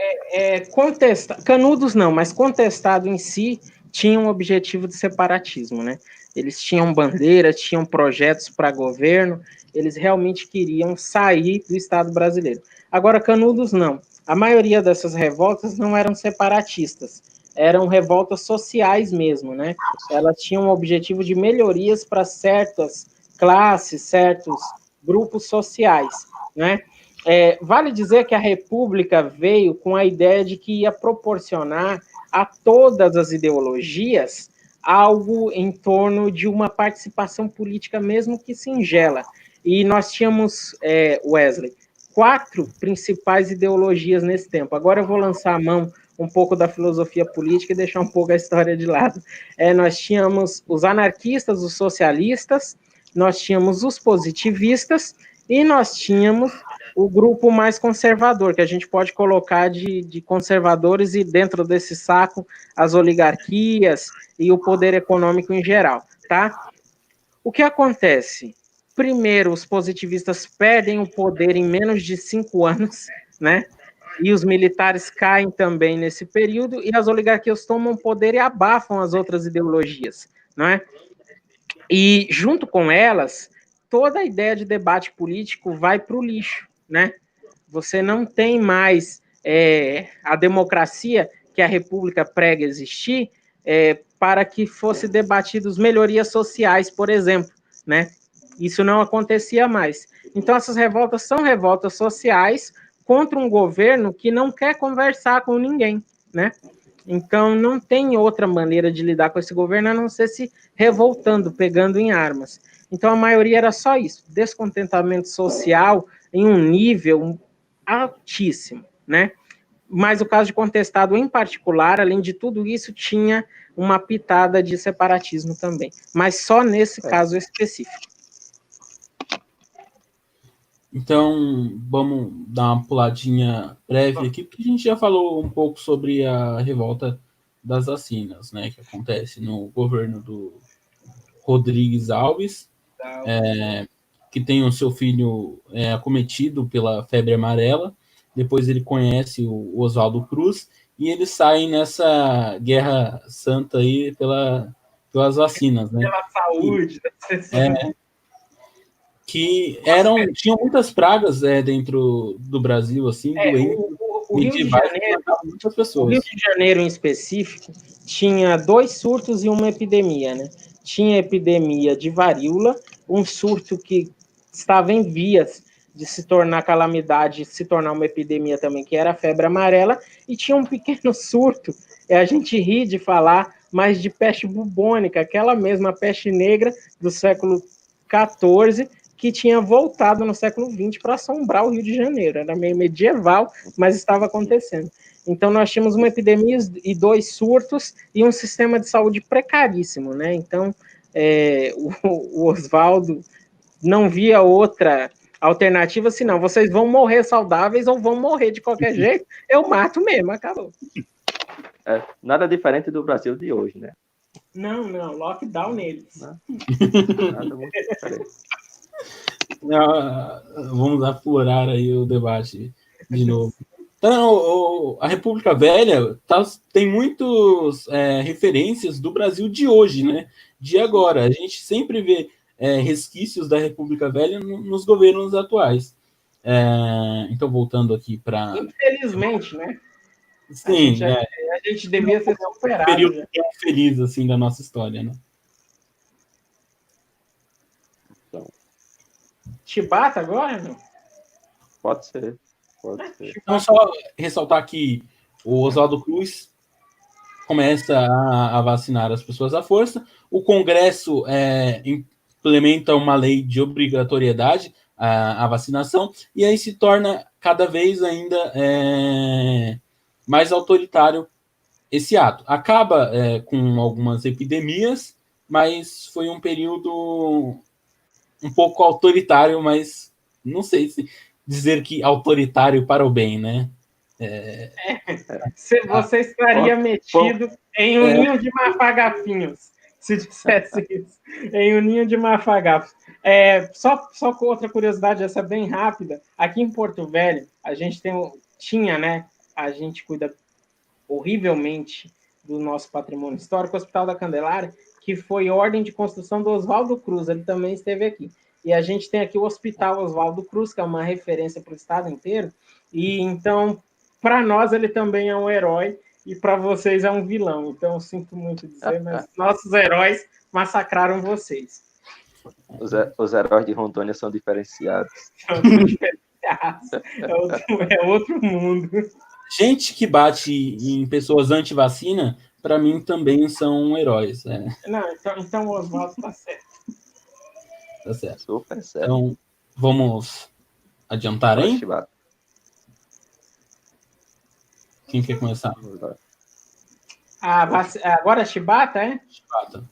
Canudos não, mas Contestado em si tinha um objetivo de separatismo, né? Eles tinham bandeira, tinham projetos para governo, eles realmente queriam sair do Estado brasileiro. Agora, Canudos não. A maioria dessas revoltas não eram separatistas, eram revoltas sociais mesmo, né? Elas tinham o objetivo de melhorias para certas classes, certos grupos sociais, né? Vale dizer que a República veio com a ideia de que ia proporcionar a todas as ideologias algo em torno de uma participação política, mesmo que singela. E nós tínhamos, Wesley, 4 principais ideologias nesse tempo. Agora eu vou lançar a mão um pouco da filosofia política e deixar um pouco a história de lado. Nós tínhamos os anarquistas, os socialistas, nós tínhamos os positivistas e nós tínhamos o grupo mais conservador, que a gente pode colocar de conservadores, e dentro desse saco as oligarquias e o poder econômico em geral, tá? O que acontece? Primeiro, os positivistas perdem o poder em menos de 5 anos, né? E os militares caem também nesse período, e as oligarquias tomam poder e abafam as outras ideologias, né? E junto com elas, toda a ideia de debate político vai para o lixo, né? Você não tem mais a democracia que a República prega existir para que fosse debatidos melhorias sociais, por exemplo, né? Isso não acontecia mais. Então, essas revoltas são revoltas sociais contra um governo que não quer conversar com ninguém, né? Então, não tem outra maneira de lidar com esse governo a não ser se revoltando, pegando em armas. Então, a maioria era só isso, descontentamento social em um nível altíssimo, né? Mas o caso de Contestado em particular, além de tudo isso, tinha uma pitada de separatismo também, mas só nesse caso específico. Então, vamos dar uma puladinha breve aqui, porque a gente já falou um pouco sobre a revolta das vacinas, né, que acontece no governo do Rodrigues Alves, que tem o seu filho acometido pela febre amarela. Depois ele conhece o Oswaldo Cruz e eles saem nessa guerra santa aí pelas vacinas, né? Pela saúde. Que tinham muitas pragas dentro do Brasil, assim, doentes. O Rio de Janeiro, muitas pessoas. O Rio de Janeiro, em específico, tinha 2 surtos e uma epidemia, né? Tinha a epidemia de varíola, um surto que estava em vias de se tornar calamidade, se tornar uma epidemia também, que era a febre amarela, e tinha um pequeno surto, a gente ri de falar, mas de peste bubônica, aquela mesma peste negra do século XIV, que tinha voltado no século XX para assombrar o Rio de Janeiro. Era meio medieval, mas estava acontecendo. Então, nós tínhamos uma epidemia e 2 surtos e um sistema de saúde precaríssimo, né? Então, o Oswaldo não via outra alternativa senão vocês vão morrer saudáveis ou vão morrer de qualquer jeito, eu mato mesmo, acabou. Nada diferente do Brasil de hoje, né? Não, lockdown neles. Nada muito diferente. Vamos aflorar aí o debate de novo. Então, a República Velha tem muitas referências do Brasil de hoje, né? De agora. A gente sempre vê resquícios da República Velha nos governos atuais. Então, voltando aqui para... Infelizmente, né? Sim, a gente devia ter superado. Período tão feliz assim da nossa história, né? Então, Chibata agora, não? pode ser. Então, só ressaltar que o Oswaldo Cruz começa a vacinar as pessoas à força, o Congresso implementa uma lei de obrigatoriedade à vacinação, e aí se torna cada vez ainda mais autoritário esse ato. Acaba com algumas epidemias, mas foi um período um pouco autoritário, mas não sei se dizer que autoritário para o bem, né? Você estaria metido em um ninho de mafagafins, se dissesse isso. Em um ninho de mafagafos. Só com outra curiosidade, essa bem rápida. Aqui em Porto Velho, a gente tinha, né? A gente cuida horrivelmente do nosso patrimônio histórico, o Hospital da Candelária, que foi ordem de construção do Oswaldo Cruz, ele também esteve aqui. E a gente tem aqui o Hospital Oswaldo Cruz, que é uma referência para o estado inteiro, e então, para nós, ele também é um herói, e para vocês é um vilão. Então, eu sinto muito dizer, mas nossos heróis massacraram vocês. Os heróis de Rondônia são diferenciados. São diferenciados. É outro mundo. Gente que bate em pessoas anti-vacina, para mim também são heróis. Não, então o Oswaldo está certo. Tá certo. Super certo. Então, vamos adiantar, hein? Quem quer começar? Agora é Chibata, é? Chibata.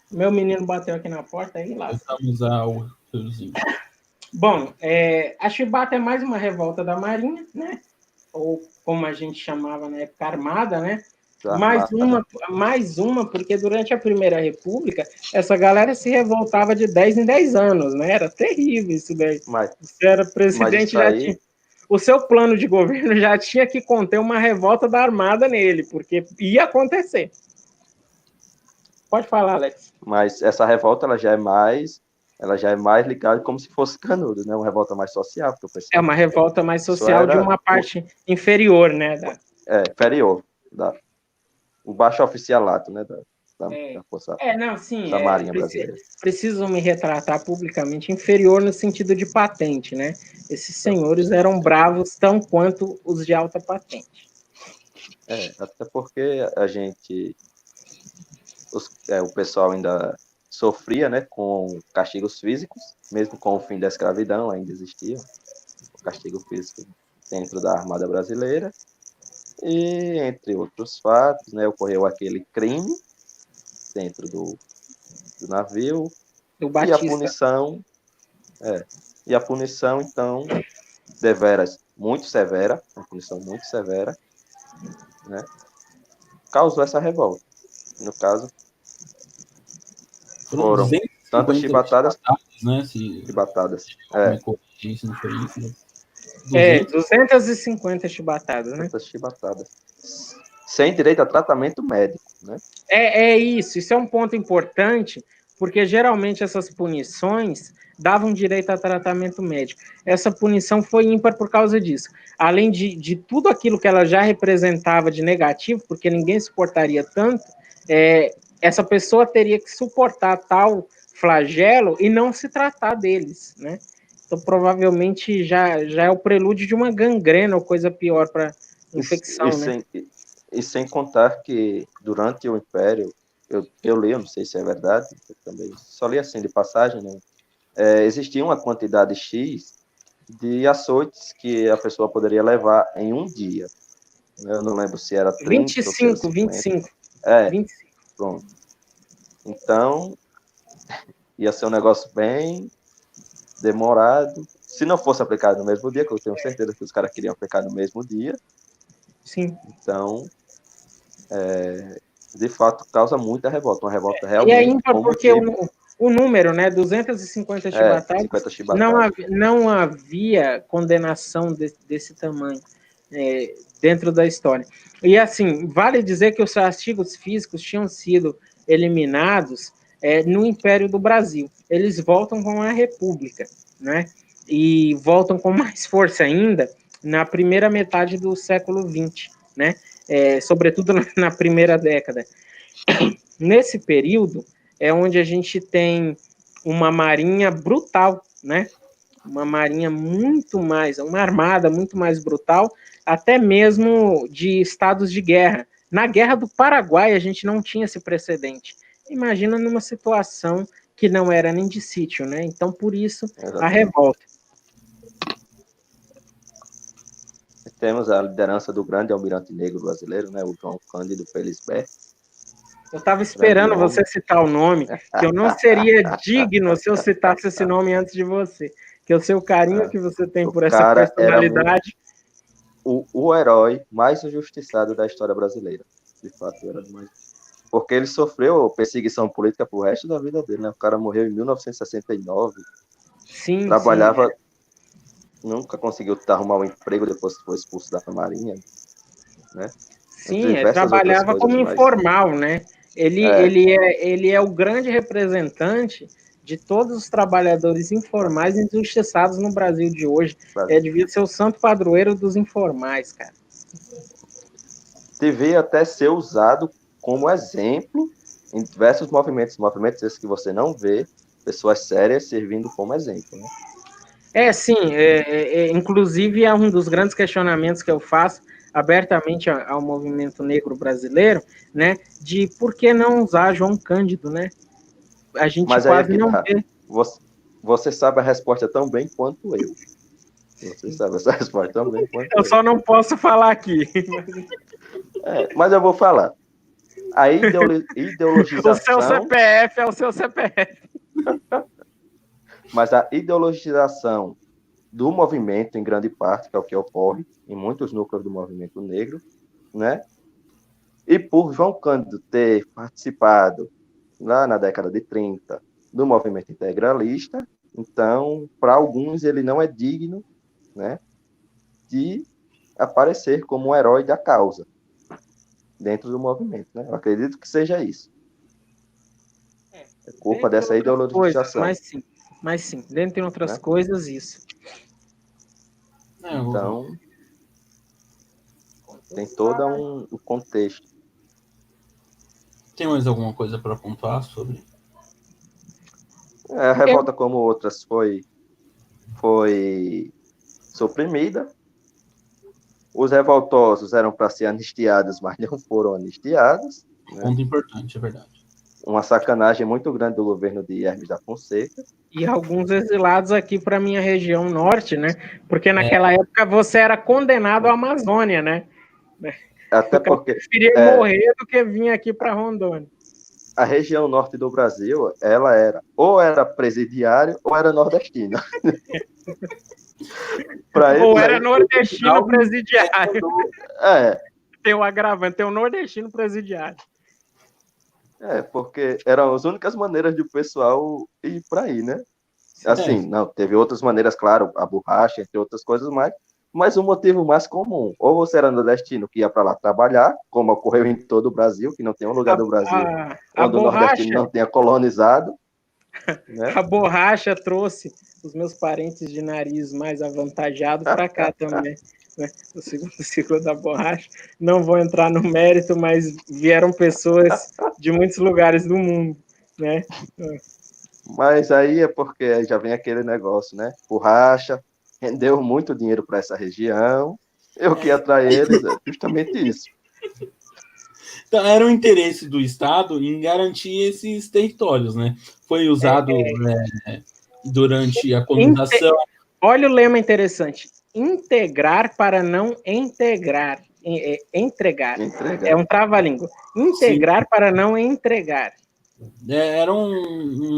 Meu menino bateu aqui na porta aí lá. Voltamos ao fiozinho. Bom, a Chibata é mais uma revolta da Marinha, né? Ou como a gente chamava na época, Armada, né? Mais uma, porque durante a Primeira República, essa galera se revoltava de 10 em 10 anos, né? Era terrível isso daí. Você era presidente, o seu plano de governo já tinha que conter uma revolta da Armada nele, porque ia acontecer. Pode falar, Alex. Mas essa revolta ela já é mais ligada como se fosse Canudos, né? Uma revolta mais social. É uma revolta mais social de uma parte inferior, né? Inferior. O baixo oficialato, né? Da Força da Marinha Brasileira. Preciso me retratar publicamente, inferior no sentido de patente, né? Esses senhores eram bravos tão quanto os de alta patente. Até porque o pessoal ainda sofria, né, com castigos físicos, mesmo com o fim da escravidão, ainda existia o castigo físico dentro da Armada Brasileira. E, entre outros fatos, né, ocorreu aquele crime dentro do navio. Do Batista. E a punição, então, deveras muito severa, uma punição muito severa, né, causou essa revolta. No caso, foram tantas chibatadas, né? Chibatadas. Me corrigir se não foi isso, né? 250 chibatadas, né? 200 chibatadas. Sem direito a tratamento médico, né? Isso é um ponto importante, porque geralmente essas punições davam direito a tratamento médico. Essa punição foi ímpar por causa disso. Além de tudo aquilo que ela já representava de negativo, porque ninguém suportaria tanto, essa pessoa teria que suportar tal flagelo e não se tratar deles, né? Então, provavelmente, já é o prelúdio de uma gangrena ou coisa pior para infecção, né? E sem contar que, durante o Império, eu li, eu não sei se é verdade, eu também só li assim de passagem, né? Existia uma quantidade X de açoites que a pessoa poderia levar em um dia. Eu não lembro se era 30 25, ou se era 50. 25. 25. Pronto. Então, ia ser um negócio bem demorado. Se não fosse aplicado no mesmo dia, que eu tenho certeza que os caras queriam aplicar no mesmo dia. Sim. Então, de fato, causa muita revolta. Uma revolta realmente... E é ímpar porque o número, né, 250 chibatadas, não havia condenação desse tamanho dentro da história. E, assim, vale dizer que os castigos físicos tinham sido eliminados no Império do Brasil. Eles voltam com a República, né? e voltam com mais força ainda na primeira metade do século XX, né? Sobretudo na primeira década. Nesse período é onde a gente tem uma marinha brutal, né? Uma marinha uma armada muito mais brutal, até mesmo de estados de guerra. Na Guerra do Paraguai a gente não tinha esse precedente. Imagina numa situação que não era nem de sítio, né? Então, por isso, a revolta. Temos a liderança do grande almirante negro brasileiro, né, o João Cândido Felisberto. Eu estava esperando você citar o nome, que eu não seria digno se eu citasse esse nome antes de você. Que eu sei o carinho que você tem por essa personalidade. O herói mais injustiçado da história brasileira. De fato, era mais... Porque ele sofreu perseguição política pro resto da vida dele, né? O cara morreu em 1969. Sim, trabalhava... Nunca conseguiu arrumar um emprego depois que foi expulso da Marinha, né? Sim, ele trabalhava como informal, né? Ele é o grande representante de todos os trabalhadores informais injustiçados no Brasil de hoje. Devia ser o santo padroeiro dos informais, cara. Devia até ser usado como exemplo em diversos movimentos esses que você não vê, pessoas sérias servindo como exemplo, né? Sim, inclusive é um dos grandes questionamentos que eu faço abertamente ao movimento negro brasileiro, né, de por que não usar João Cândido, né? A gente quase não vê. Você sabe a resposta tão bem quanto eu. Você sabe essa resposta tão bem quanto eu. Eu só não posso falar aqui. Mas eu vou falar. A ideologização... O seu CPF é o seu CPF. Mas a ideologização do movimento, em grande parte, que é o que ocorre em muitos núcleos do movimento negro, né? E por João Cândido ter participado, lá na década de 30, do movimento integralista, então, para alguns, ele não é digno, né, de aparecer como um herói da causa dentro do movimento, né? Eu acredito que seja isso. É culpa dessa ideologização. Mas sim, dentre outras coisas, isso. Então, tem todo um contexto. Tem mais alguma coisa para pontuar sobre? A revolta, como outras, foi suprimida. Os revoltosos eram para ser anistiados, mas não foram anistiados. Né? Ponto importante, é verdade. Uma sacanagem muito grande do governo de Hermes da Fonseca. E alguns exilados aqui para a minha região norte, né? Porque naquela época você era condenado à Amazônia, né? Até porque... preferia morrer do que vir aqui para Rondônia. A região norte do Brasil, ela era presidiário ou era nordestino. Ou era nordestino presidiário. Tem o agravante, tem o nordestino presidiário. Porque eram as únicas maneiras de o pessoal ir para aí, né? Assim, não, teve outras maneiras, claro, a borracha, entre outras coisas mais, mas o motivo mais comum, ou você era nordestino que ia para lá trabalhar, como ocorreu em todo o Brasil, que não tem um lugar do Brasil onde o nordestino não tenha colonizado. Né? A borracha trouxe os meus parentes de nariz mais avantajado para cá também. Né? O segundo ciclo da borracha. Não vou entrar no mérito, mas vieram pessoas de muitos lugares do mundo. Né? Mas aí é porque já vem aquele negócio, né? Borracha rendeu muito dinheiro para essa região. Eu que atrai eles é justamente isso. Então, era o interesse do Estado em garantir esses territórios, né? Foi usado durante a colonização. Olha o lema interessante. Integrar para não integrar. Entregar. É um trava-língua. Integrar Sim. para não entregar. Era um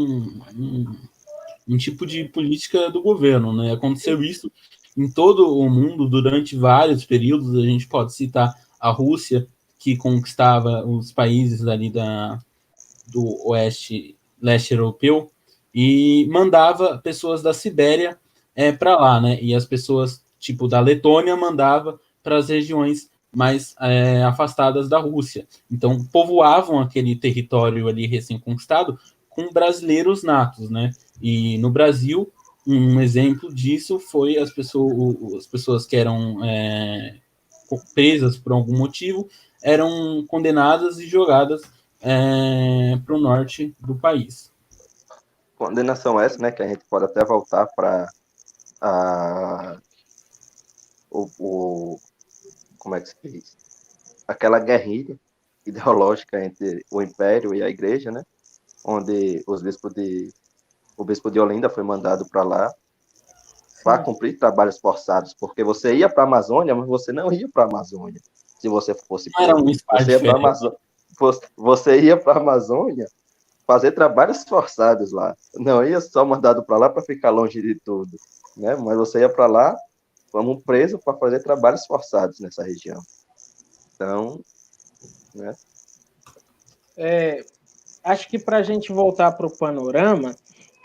tipo de política do governo, né? Aconteceu isso em todo o mundo durante vários períodos. A gente pode citar a Rússia, que conquistava os países ali do leste europeu e mandava pessoas da Sibéria para lá, né? E as pessoas, tipo, da Letônia mandava para as regiões mais afastadas da Rússia. Então, povoavam aquele território ali recém-conquistado com brasileiros natos, né? E no Brasil, Um exemplo disso foi as pessoas que eram presas por algum motivo eram condenadas e jogadas para o norte do país. Condenação essa, né, que a gente pode até voltar para como é que se diz? Aquela guerrilha ideológica entre o Império e a Igreja, né, onde o bispo de Olinda foi mandado para lá para cumprir trabalhos forçados, porque você ia para a Amazônia, mas você não ia para a Amazônia se você fosse preso. Você ia para a Amazônia fazer trabalhos forçados lá. Não ia só mandado para lá para ficar longe de tudo, né? Mas você ia para lá como preso para fazer trabalhos forçados nessa região. Então, né? Acho que para a gente voltar para o panorama,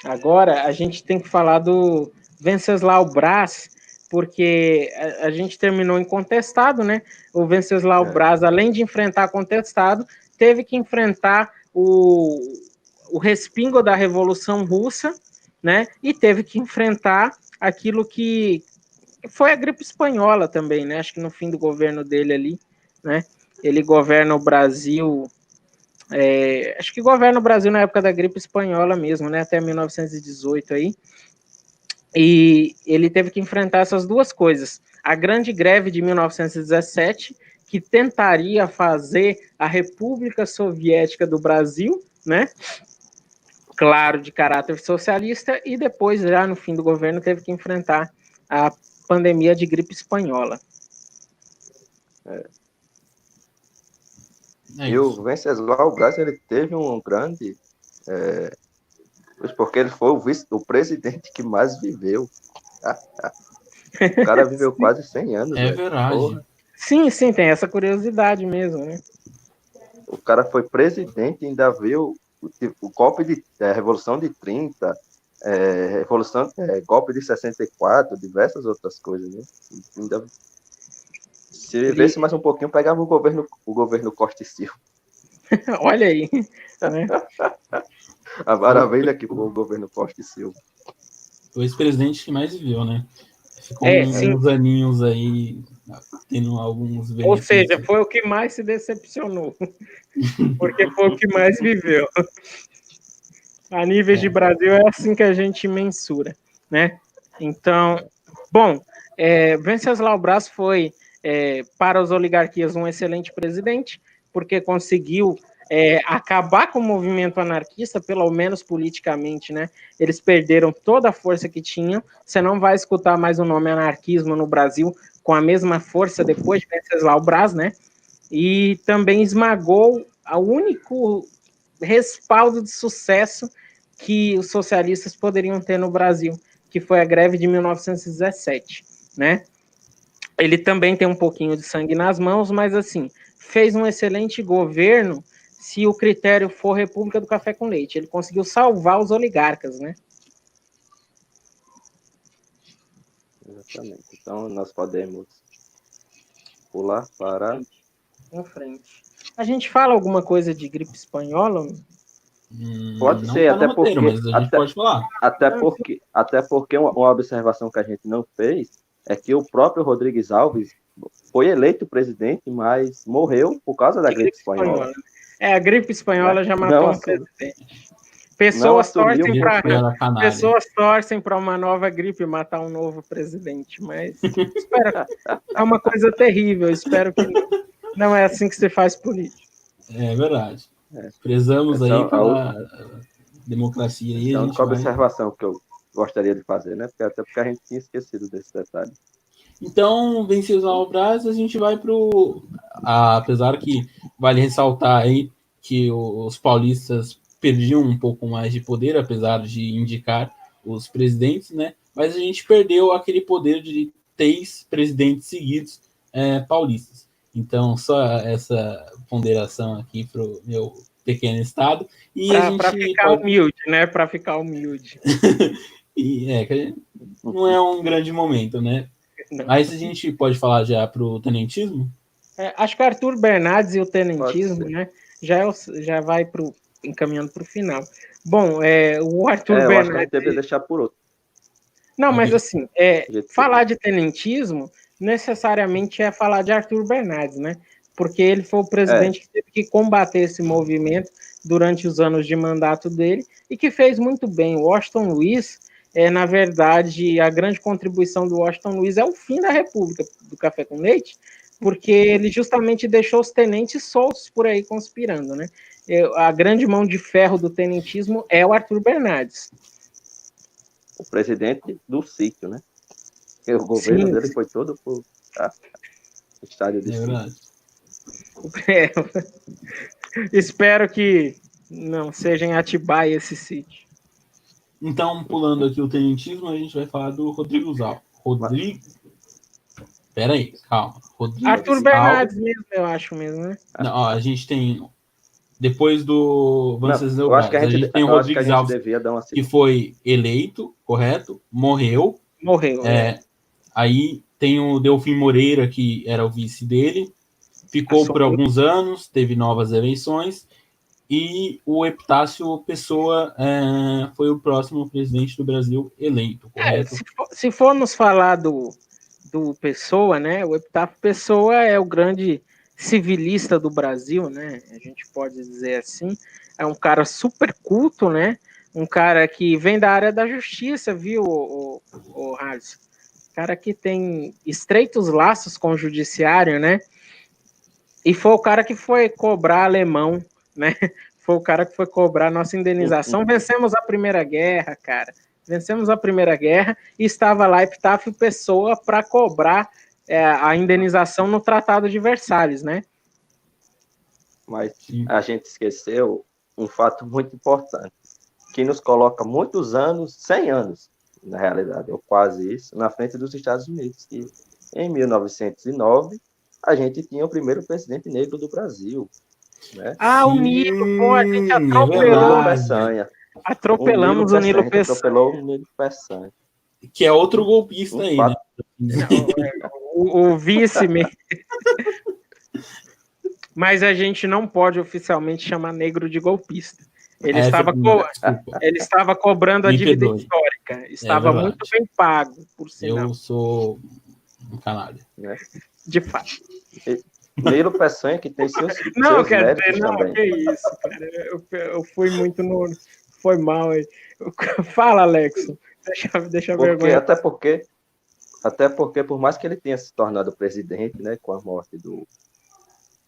agora a gente tem que falar do Venceslau Braz, porque a gente terminou em contestado, né? O Venceslau Braz, além de enfrentar contestado, teve que enfrentar o respingo da Revolução Russa, né? E teve que enfrentar aquilo que foi a gripe espanhola também, né? Acho que no fim do governo dele ali, né? Ele governa o Brasil. Acho que governa o Brasil na época da gripe espanhola mesmo, né? Até 1918 aí. E ele teve que enfrentar essas duas coisas. A grande greve de 1917, que tentaria fazer a República Soviética do Brasil, né? Claro, de caráter socialista, e depois, já no fim do governo, teve que enfrentar a pandemia de gripe espanhola. E o Venceslau Braz, ele teve um grande... porque ele foi o presidente que mais viveu. O cara viveu quase 100 anos. É verdade. Porra. Sim, tem essa curiosidade mesmo, né? O cara foi presidente e ainda viu o golpe de Revolução de 30, golpe de 64, diversas outras coisas, né? Ainda, se vivesse mais um pouquinho, pegava o governo Costa e Silva. Olha aí. Né? A maravilha que foi o governo Costa e Silva. O ex-presidente que mais viveu, né? Ficou uns aninhos aí, tendo alguns benefícios. Ou seja, foi o que mais se decepcionou. Porque foi o que mais viveu. A níveis de Brasil é assim que a gente mensura, né? Então, bom, Venceslau Braz foi, para as oligarquias, um excelente presidente, porque conseguiu acabar com o movimento anarquista, pelo menos politicamente, né? Eles perderam toda a força que tinham. Você não vai escutar mais o nome anarquismo no Brasil com a mesma força depois de Venceslau Braz, né? E também esmagou o único respaldo de sucesso que os socialistas poderiam ter no Brasil, que foi a greve de 1917, né? Ele também tem um pouquinho de sangue nas mãos, mas assim, fez um excelente governo se o critério for República do Café com Leite. Ele conseguiu salvar os oligarcas, né? Exatamente. Então, nós podemos pular para... Em frente. A gente fala alguma coisa de gripe espanhola? Pode ser, tá até porque... mas a gente pode falar. Até porque uma observação que a gente não fez é que o próprio Rodrigues Alves foi eleito presidente, mas morreu por causa da gripe espanhola. A gripe espanhola já matou um presidente. Pessoas torcem para uma nova gripe matar um novo presidente, mas é uma coisa terrível. Espero que não é assim que se faz política. É verdade. Prezamos aí pela democracia. Essa é a única observação que eu gostaria de fazer, né? Até porque a gente tinha esquecido desse detalhe. Então, Venceslau Braz, a gente vai apesar que vale ressaltar aí que os paulistas perdiam um pouco mais de poder, apesar de indicar os presidentes, né? Mas a gente perdeu aquele poder de 3 presidentes seguidos paulistas. Então, só essa ponderação aqui para o meu pequeno estado. Para ficar humilde, né? Para ficar humilde. Não é um grande momento, né? Não. Mas a gente pode falar já para o tenentismo? Acho que o Arthur Bernardes e o tenentismo, né? Já vai encaminhando para o final. Bom, o Arthur Bernardes... Eu acho que a gente deve deixar por outro. Não, mas assim, falar de tenentismo necessariamente é falar de Arthur Bernardes, né? Porque ele foi o presidente que teve que combater esse movimento durante os anos de mandato dele e que fez muito bem. O Washington Luiz, na verdade, a grande contribuição do Washington Luiz é o fim da República do Café com Leite, porque ele justamente deixou os tenentes soltos por aí conspirando, né? A grande mão de ferro do tenentismo é o Arthur Bernardes. O presidente do sítio, né? O governo dele foi todo por estádio de sítio. Espero que não seja em Atibaia esse sítio. Então, pulando aqui o tenentismo, a gente vai falar do Rodrigo Zau. Pera aí, calma. Arthur Bernardes mesmo, eu acho mesmo, né? Não, ó, a gente tem... Depois do Venceslau Braz, a gente tem o Rodrigues Alves, que foi eleito, correto? Morreu. Aí tem o Delfim Moreira, que era o vice dele. Ficou por alguns anos, teve novas eleições. E o Epitácio Pessoa foi o próximo presidente do Brasil eleito, correto? Se formos falar do Pessoa, né? O Epitácio Pessoa é o grande civilista do Brasil, né? A gente pode dizer assim. É um cara super culto, né? Um cara que vem da área da justiça, viu, o Harris? Cara que tem estreitos laços com o judiciário, né? E foi o cara que foi cobrar alemão, né? Foi o cara que foi cobrar nossa indenização. Vencemos a Primeira Guerra, cara. Vencemos a Primeira Guerra e estava lá Epitácio Pessoa para cobrar a indenização no Tratado de Versalhes, né? Mas a gente esqueceu um fato muito importante, que nos coloca muitos anos, 100 anos, na realidade, ou quase isso, na frente dos Estados Unidos, que em 1909 a gente tinha o primeiro presidente negro do Brasil. Né? O Nilo, pô, a gente atropelou. Atropelamos o Nilo Peçanha. Atropelou o Nilo Peçanha. Que é outro golpista aí, né? O vice mesmo. Mas a gente não pode oficialmente chamar negro de golpista. Ele estava cobrando a dívida histórica. Estava muito bem pago, por sinal. Eu sou um canalha. De fato. Nilo Peçanha, que tem seus quer dizer, não, também. Que isso, cara. Eu fui muito no... Foi mal aí. Fala, Alex. Deixa eu vergonha. Até porque, por mais que ele tenha se tornado presidente, né, com a morte do...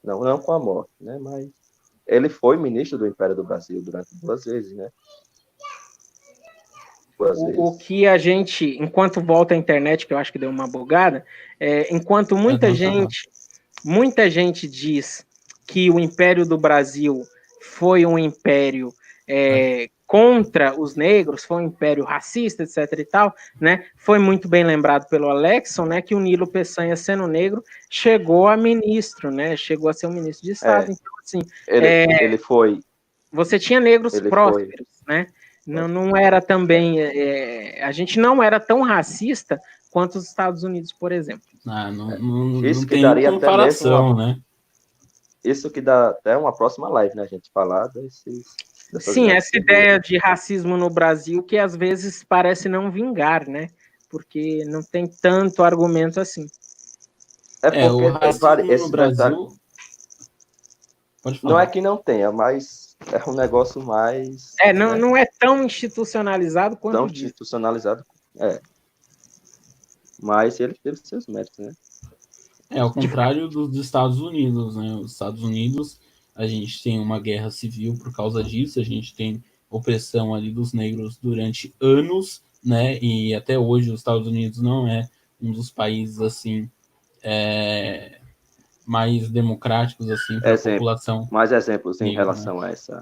Não com a morte, né, mas ele foi ministro do Império do Brasil durante 2 vezes, né? O que a gente, enquanto volta à internet, que eu acho que deu uma bugada, enquanto muita gente diz que o Império do Brasil foi um império contra os negros, foi um império racista, etc. e tal, né? Foi muito bem lembrado pelo Alexson, né? Que o Nilo Peçanha, sendo negro, chegou a ministro, né? Chegou a ser um ministro de Estado. Então, assim, ele foi. Você tinha negros prósperos, né? Não era também. A gente não era tão racista quanto os Estados Unidos, por exemplo. Não tem comparação, né? Isso que dá até uma próxima live, né? A gente falar Sim, essa ideia de racismo no Brasil que às vezes parece não vingar, né? Porque não tem tanto argumento assim. O racismo no Brasil... Pode falar. Não é que não tenha, mas é um negócio mais... não é tão institucionalizado quanto tão institucionalizado, Mas ele teve seus méritos, né? Ao contrário dos Estados Unidos, né? Os Estados Unidos, a gente tem uma guerra civil por causa disso, a gente tem opressão ali dos negros durante anos, né? E até hoje os Estados Unidos não é um dos países, assim, mais democráticos, assim, para a população. Mais exemplos negra, em relação a essa...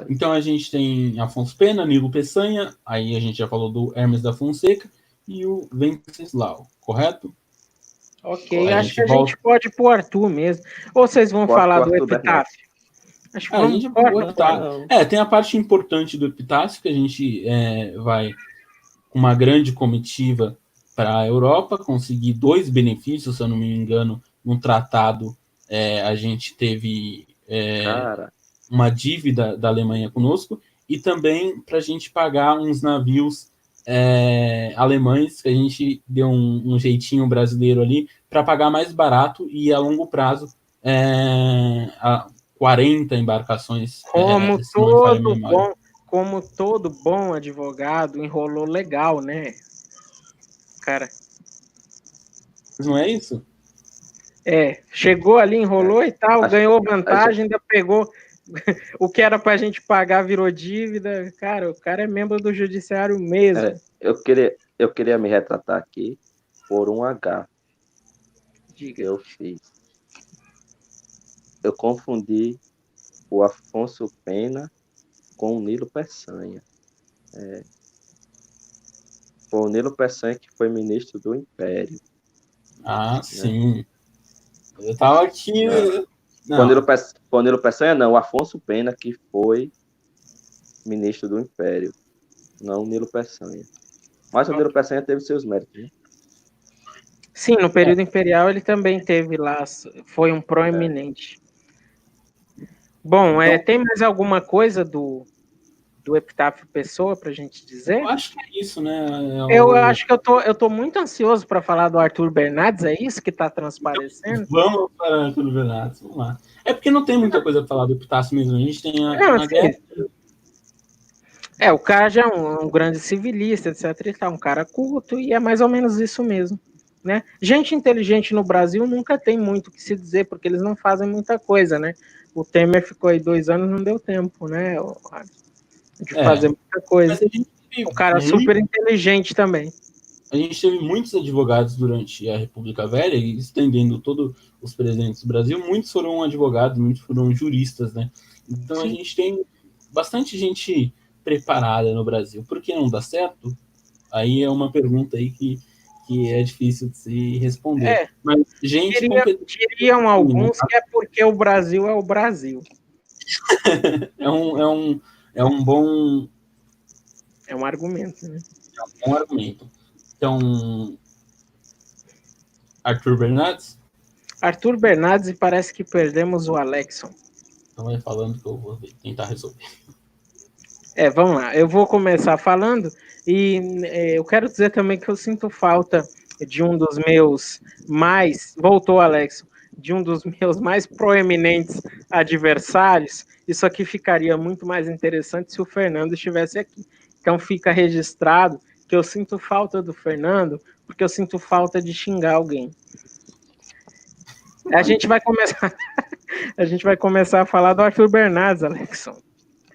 Então a gente tem Afonso Pena, Nilo Peçanha, aí a gente já falou do Hermes da Fonseca e o Venceslau, correto? Ok, acho que a gente pode ir pro Arthur mesmo. Ou vocês vão falar do Epitácio? Acho que vamos tem a parte importante do Epitácio, que a gente vai com uma grande comitiva para a Europa, conseguir 2 benefícios, se eu não me engano, no tratado a gente teve uma dívida da Alemanha conosco, e também para a gente pagar uns navios alemães, que a gente deu um jeitinho brasileiro ali para pagar mais barato e a longo prazo 40 embarcações, se não me falha a memória. Como todo bom advogado, enrolou legal, né, cara? Mas não é isso? Chegou ali, enrolou e tal, ganhou vantagem, ainda pegou o que era pra gente pagar, virou dívida. Cara, o cara é membro do judiciário mesmo. Eu queria me retratar aqui por um H. Diga. Que eu fiz. Eu confundi o Afonso Pena com o Nilo Peçanha. Foi o Nilo Peçanha que foi ministro do Império. Ah, sim. Eu tava aqui... Não. O Nilo Peçanha não, o Afonso Pena que foi ministro do Império. Não o Nilo Peçanha. Mas o Nilo Peçanha teve seus méritos, né? Sim, no período imperial ele também teve lá, foi um proeminente. Bom, então, tem mais alguma coisa do Epitáfio Pessoa pra gente dizer? Eu acho que é isso, né? Eu acho que eu tô muito ansioso para falar do Arthur Bernardes, é isso que tá transparecendo? Então, vamos para o Arthur Bernardes, vamos lá. É porque não tem muita coisa para falar do Epitácio mesmo, a gente tem a guerra. O cara já é um grande civilista, etc. Ele tá um cara culto e é mais ou menos isso mesmo. Né? Gente inteligente no Brasil nunca tem muito o que se dizer, porque eles não fazem muita coisa, né? O Temer ficou aí 2 anos, não deu tempo, né? De fazer muita coisa. O cara super inteligente também. A gente teve muitos advogados durante a República Velha, e estendendo todos os presidentes do Brasil, muitos foram advogados, muitos foram juristas, né? Então a gente tem bastante gente preparada no Brasil. Por que não dá certo? Aí é uma pergunta aí que é difícil de se responder. Mas gente diriam alguns que é porque o Brasil é o Brasil. É um bom... É um argumento, né? É um bom argumento. Então, Arthur Bernardes? Arthur Bernardes, e parece que perdemos o Alexson. Então vai falando que eu vou tentar resolver. Vamos lá. Eu vou começar falando e eu quero dizer também que eu sinto falta de um dos meus mais... Voltou, Alexson. De um dos meus mais proeminentes adversários. Isso aqui ficaria muito mais interessante se o Fernando estivesse aqui. Então fica registrado que eu sinto falta do Fernando, porque eu sinto falta de xingar alguém. A gente vai começar a falar do Arthur Bernardes, Alexson.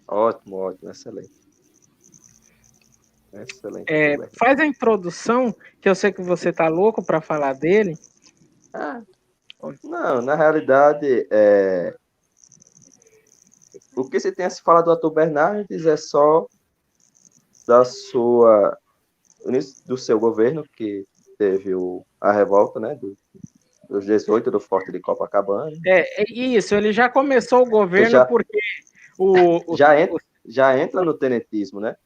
Ótimo, excelente. Faz a introdução, que eu sei que você tá louco para falar dele. Não, na realidade, o que se tem a se falar do Arthur Bernardes é só do seu governo, que teve a revolta, né, dos 18 do Forte de Copacabana. Isso, ele já começou o governo porque já entra no tenentismo, né?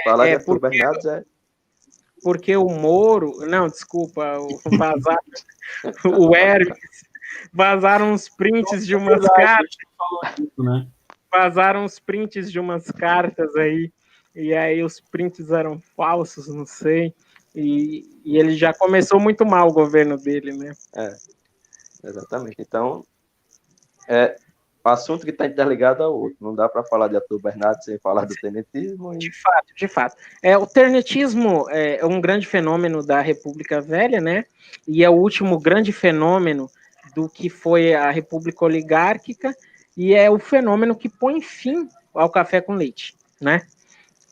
Falar de Arthur Bernardes porque o Moro, não, desculpa, o Eric, vazaram uns prints de umas cartas, vazaram uns prints de umas cartas aí, e aí os prints eram falsos, não sei, e ele já começou muito mal o governo dele, né? Exatamente. Então, o assunto que está interligado ao outro. Não dá para falar de Arthur Bernardes sem falar do tenentismo. De fato. O tenentismo é um grande fenômeno da República Velha, né? E é o último grande fenômeno do que foi a República Oligárquica, e é o fenômeno que põe fim ao café com leite, né?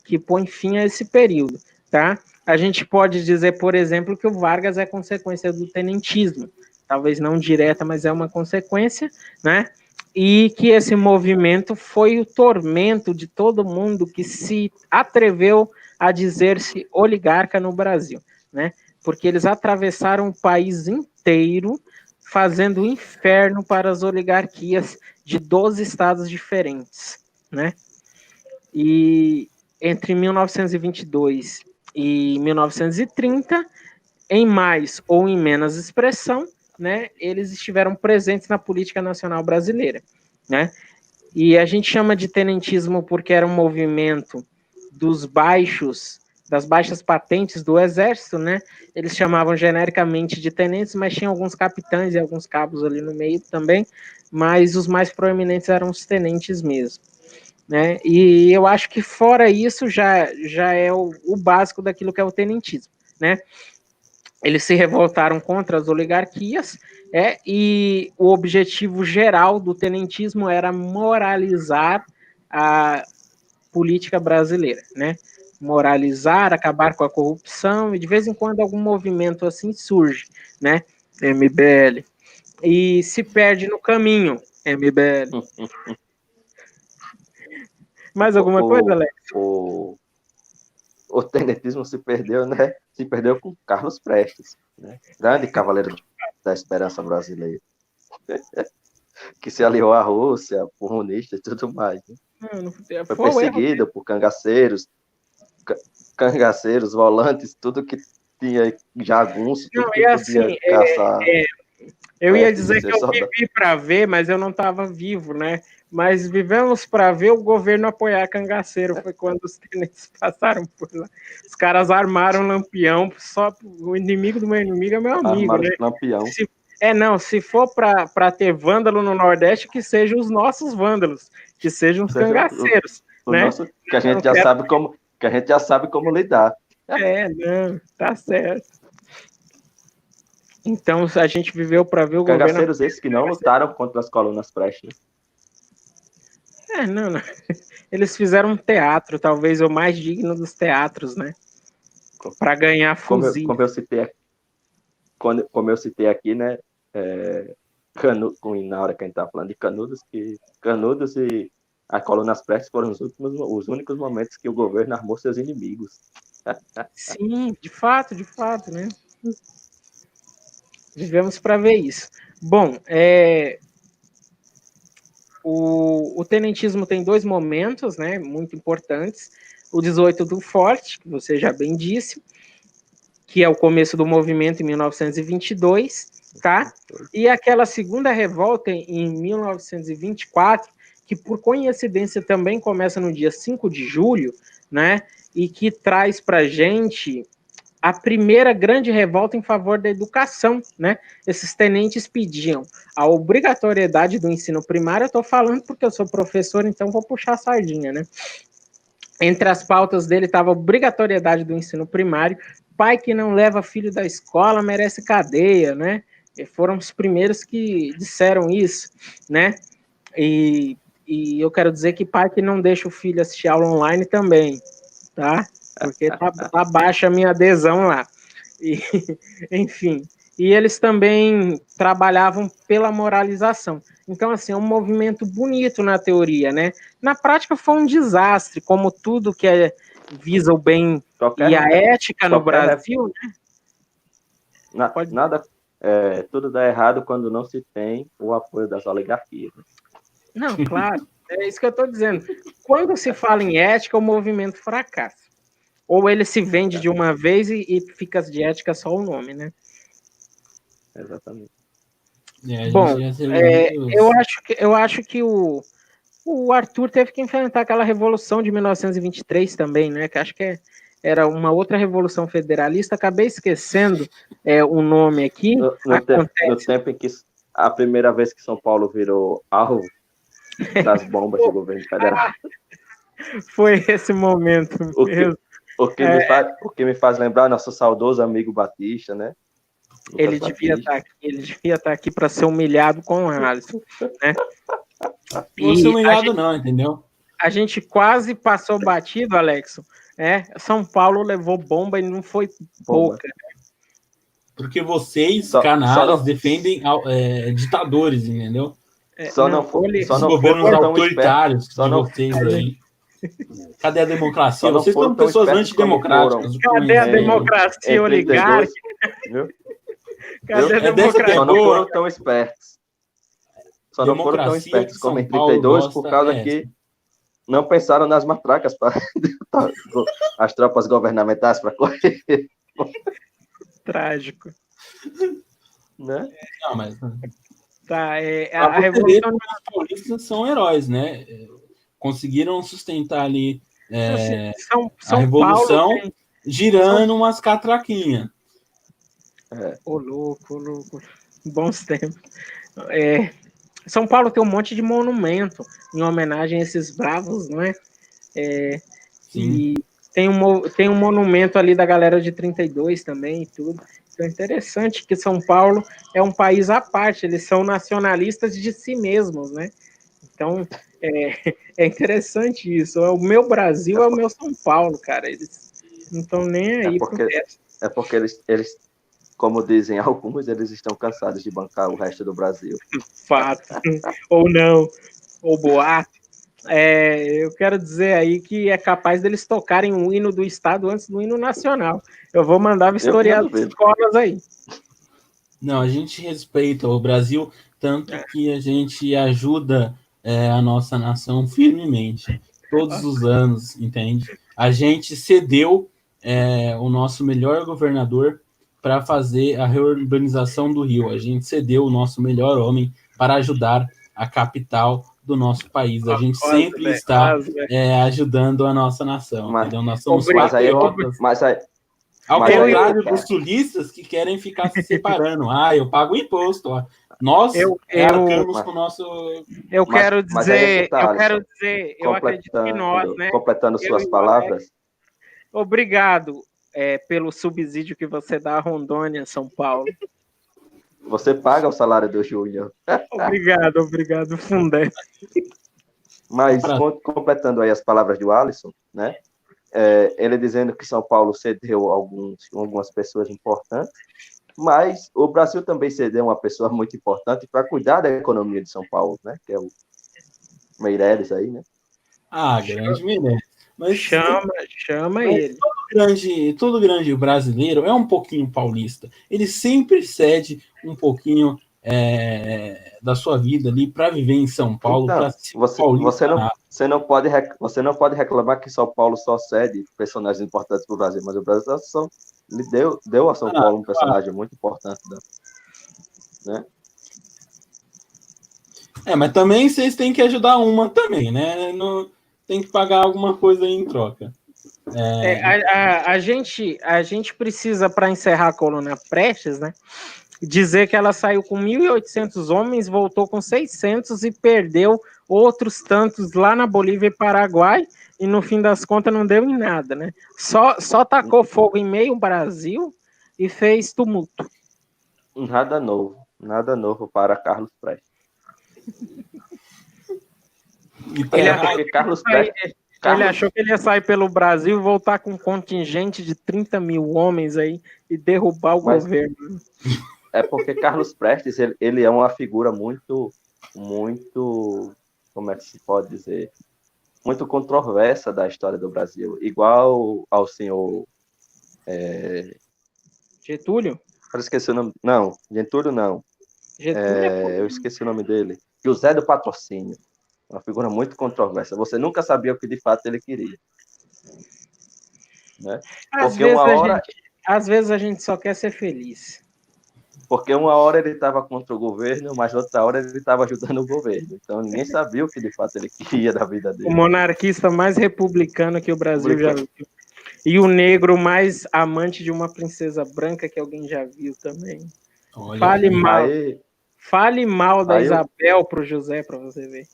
Que põe fim a esse período, tá? A gente pode dizer, por exemplo, que o Vargas é consequência do tenentismo. Talvez não direta, mas é uma consequência, né? E que esse movimento foi o tormento de todo mundo que se atreveu a dizer-se oligarca no Brasil, né? Porque eles atravessaram o país inteiro fazendo o inferno para as oligarquias de 12 estados diferentes, né? E entre 1922 e 1930, em mais ou em menos expressão, né, eles estiveram presentes na política nacional brasileira, né? E a gente chama de tenentismo porque era um movimento dos baixos das baixas patentes do Exército, né? Eles chamavam genericamente de tenentes, mas tinha alguns capitães e alguns cabos ali no meio também, mas os mais proeminentes eram os tenentes mesmo, né? E eu acho que fora isso já é o básico daquilo que é o tenentismo, né? Eles se revoltaram contra as oligarquias, e o objetivo geral do tenentismo era moralizar a política brasileira, né? Moralizar, acabar com a corrupção, e de vez em quando algum movimento assim surge, né? MBL. E se perde no caminho, MBL. Mais alguma coisa, Alex? O tenentismo se perdeu, né? Se perdeu com Carlos Prestes, né? Grande cavaleiro da esperança brasileira, que se aliou à Rússia, comunista e tudo mais. Né? Foi perseguido por cangaceiros, volantes, tudo que tinha jagunço, tudo que podia caçar. Eu ia dizer que eu vivi para ver, mas eu não estava vivo, né? Mas vivemos para ver o governo apoiar cangaceiro. Foi quando os tenentes passaram por lá. Os caras armaram lampião, só o inimigo do meu inimigo é meu amigo, armaram né? Lampião. Se for para ter vândalo no Nordeste, que sejam os nossos vândalos, que sejam os cangaceiros, né? Nosso, que a gente já sabe como lidar. Não, tá certo. Então a gente viveu para ver o cangaceiros governo. Esses que não lutaram contra as colunas Prestes. Não. Eles fizeram um teatro, talvez o mais digno dos teatros, né? Para ganhar fuzil. Como eu citei aqui, né? Na hora que a gente estava falando de Canudos e as colunas Prestes foram os únicos momentos que o governo armou seus inimigos. Sim, de fato, né? Vivemos para ver isso. Bom, o tenentismo tem 2 momentos, né, muito importantes. O 18 do Forte, que você já bem disse, que é o começo do movimento em 1922, tá? E aquela segunda revolta em 1924, que por coincidência também começa no dia 5 de julho, né? E que traz para gente a primeira grande revolta em favor da educação, né? Esses tenentes pediam a obrigatoriedade do ensino primário. Eu estou falando porque eu sou professor, então vou puxar a sardinha, né? Entre as pautas dele estava a obrigatoriedade do ensino primário. Pai que não leva filho da escola merece cadeia, né? E foram os primeiros que disseram isso, né? E eu quero dizer que pai que não deixa o filho assistir aula online também, tá? Porque tá baixa a minha adesão lá. Enfim, e eles também trabalhavam pela moralização. Então, assim, é um movimento bonito na teoria, né? Na prática foi um desastre, como tudo que visa o bem e a ética no Brasil, né? Tudo dá errado quando não se tem o apoio das oligarquias. Não, claro, é isso que eu estou dizendo. Quando se fala em ética, o movimento fracassa. Ou ele se vende de uma vez e fica de ética só o nome, né? Exatamente. Bom, eu acho que o Arthur teve que enfrentar aquela revolução de 1923 também, né? Que acho que era uma outra revolução federalista. Acabei esquecendo o nome aqui. No tempo em que a primeira vez que São Paulo virou alvo das bombas do governo federal. Foi esse momento mesmo. O que me faz lembrar nosso saudoso amigo Batista, né? Ele devia estar aqui para ser humilhado com o Alisson, né? Não ser humilhado não, entendeu? A gente quase passou batido, Alexson. São Paulo levou bomba e não foi pouca. Porque vocês, canalhas, defendem ditadores, entendeu? Os governos autoritários de vocês aí. Cadê a democracia? Vocês são pessoas antidemocráticas. Cadê a democracia oligárquica? Cadê a democracia? Só não foram tão espertos. Só não foram tão espertos como em 32, por causa que não pensaram nas matracas para as tropas governamentais para correr. Trágico. Né? Não, mas... Tá, a revolução dos paulistas são heróis, né? Conseguiram sustentar ali a revolução girando umas catraquinhas. Ô, louco. Bons tempos. São Paulo tem um monte de monumento em homenagem a esses bravos, não é? Sim. E tem um monumento ali da galera de 32 também e tudo. Então é interessante que São Paulo é um país à parte, eles são nacionalistas de si mesmos, né? Então é interessante isso. O meu Brasil é o meu São Paulo, cara. Eles não estão nem aí pro resto. É porque eles, como dizem alguns, eles estão cansados de bancar o resto do Brasil. Fato. Ou não. Ou boato. Eu quero dizer aí que é capaz deles tocarem o hino do Estado antes do hino nacional. Eu vou mandar vistoriar as escolas aí. Não, a gente respeita o Brasil, tanto que a gente ajuda a nossa nação firmemente, todos os anos, entende? A gente cedeu o nosso melhor governador para fazer a reurbanização do Rio. A gente cedeu o nosso melhor homem para ajudar a capital do nosso país. A gente sempre está ajudando a nossa nação, entendeu? Nós somos patriotas. Ao contrário dos sulistas que querem ficar se separando. Eu pago imposto. Ó. Nós arcamos com o nosso... Eu acredito que nós, né? Completando suas palavras. Obrigado pelo subsídio que você dá a Rondônia, São Paulo. Você paga o salário do Júnior. Obrigado, Fundé. Mas, completando aí as palavras do Alisson, né? Ele dizendo que São Paulo cedeu algumas pessoas importantes, mas o Brasil também cedeu uma pessoa muito importante para cuidar da economia de São Paulo, né? Que é o Meirelles aí, né? Grande Meirelles. Mas chama ele. Todo grande brasileiro é um pouquinho paulista. Ele sempre cede um pouquinho da sua vida ali para viver em São Paulo. Então, você não pode reclamar que São Paulo só cede personagens importantes para o Brasil, mas o Brasil lhe deu a São Paulo um personagem muito importante, né? Mas também vocês têm que ajudar uma também, né? Não, tem que pagar alguma coisa aí em troca. A gente precisa, para encerrar a coluna Prestes, né, dizer que ela saiu com 1.800 homens, voltou com 600 e perdeu outros tantos lá na Bolívia e Paraguai, e no fim das contas não deu em nada, né? Só tacou fogo em meio Brasil e fez tumulto. Nada novo para Carlos Prestes. Ele achou que ele ia sair pelo Brasil e voltar com um contingente de 30 mil homens aí e derrubar o governo. É porque Carlos Prestes, ele é uma figura muito, como é que se pode dizer, muito controversa da história do Brasil. Igual ao senhor... Getúlio? Eu esqueci o nome. Não, Getúlio não. Eu esqueci o nome dele. José do Patrocínio. Uma figura muito controversa. Você nunca sabia o que de fato ele queria. Né? Às vezes a gente só quer ser feliz. Porque uma hora ele estava contra o governo, mas outra hora ele estava ajudando o governo. Então ninguém sabia o que de fato ele queria da vida dele. O monarquista mais republicano que o Brasil já viu. E o negro mais amante de uma princesa branca que alguém já viu também. Fale mal da Isabel pro José, para você ver.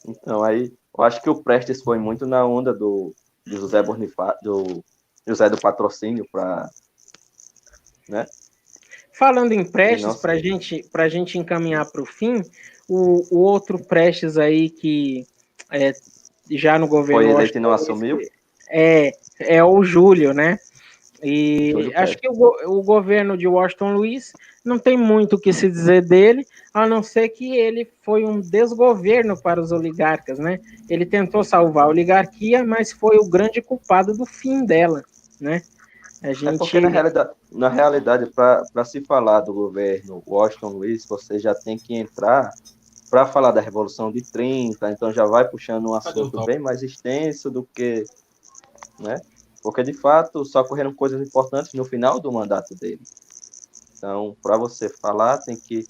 Então, aí, eu acho que o Prestes foi muito na onda do José Bonifácio, do José do Patrocínio, né? Falando em Prestes, para a gente encaminhar para o fim, o outro Prestes aí que já no governo... Foi eleito e não assumiu? É o Júlio, né? E acho que o governo de Washington Luiz não tem muito o que se dizer dele, a não ser que ele foi um desgoverno para os oligarcas, né? Ele tentou salvar a oligarquia, mas foi o grande culpado do fim dela, né? Porque na realidade, para se falar do governo Washington Luiz, você já tem que entrar para falar da Revolução de 30, então já vai puxando um assunto bem mais extenso do que, né? Porque, de fato, só ocorreram coisas importantes no final do mandato dele. Então, para você falar, tem que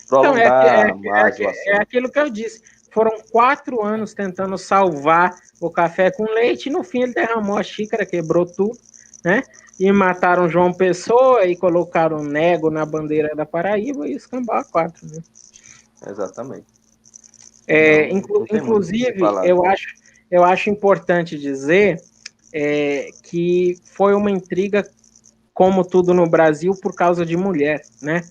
prolongar mais o assunto. É aquilo que eu disse. Foram 4 anos tentando salvar o café com leite, e no fim ele derramou a xícara, quebrou tudo, né? E mataram João Pessoa e colocaram nego na bandeira da Paraíba e escambau a 4, né? Exatamente. Não tem muito o que se Inclusive, falar. eu acho importante dizer que foi uma intriga, como tudo no Brasil, por causa de mulher, né?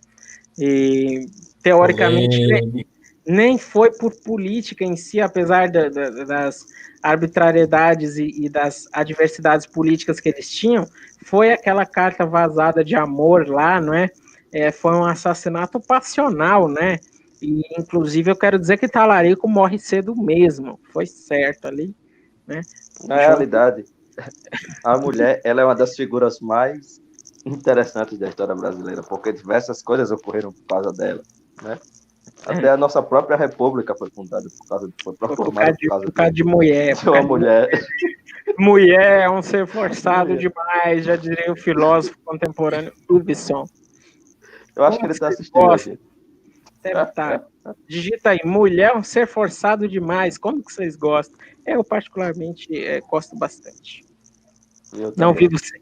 E, teoricamente, nem foi por política em si, apesar das arbitrariedades e das adversidades políticas que eles tinham, foi aquela carta vazada de amor lá, não é? Foi um assassinato passional, né? E, inclusive, eu quero dizer que Talarico morre cedo mesmo, foi certo ali, né? Na realidade, a mulher, ela é uma das figuras mais interessantes da história brasileira, porque diversas coisas ocorreram por causa dela, né? Até a nossa própria república foi fundada foi proclamada por causa de mulher. De uma mulher. Mulher é um ser forçado demais, já diria o filósofo contemporâneo Hubson. Eu acho que ele está assistindo hoje. Deve estar. Digita aí, mulher é um ser forçado demais. Como que vocês gostam? Eu, particularmente, gosto bastante. Não vivo sem.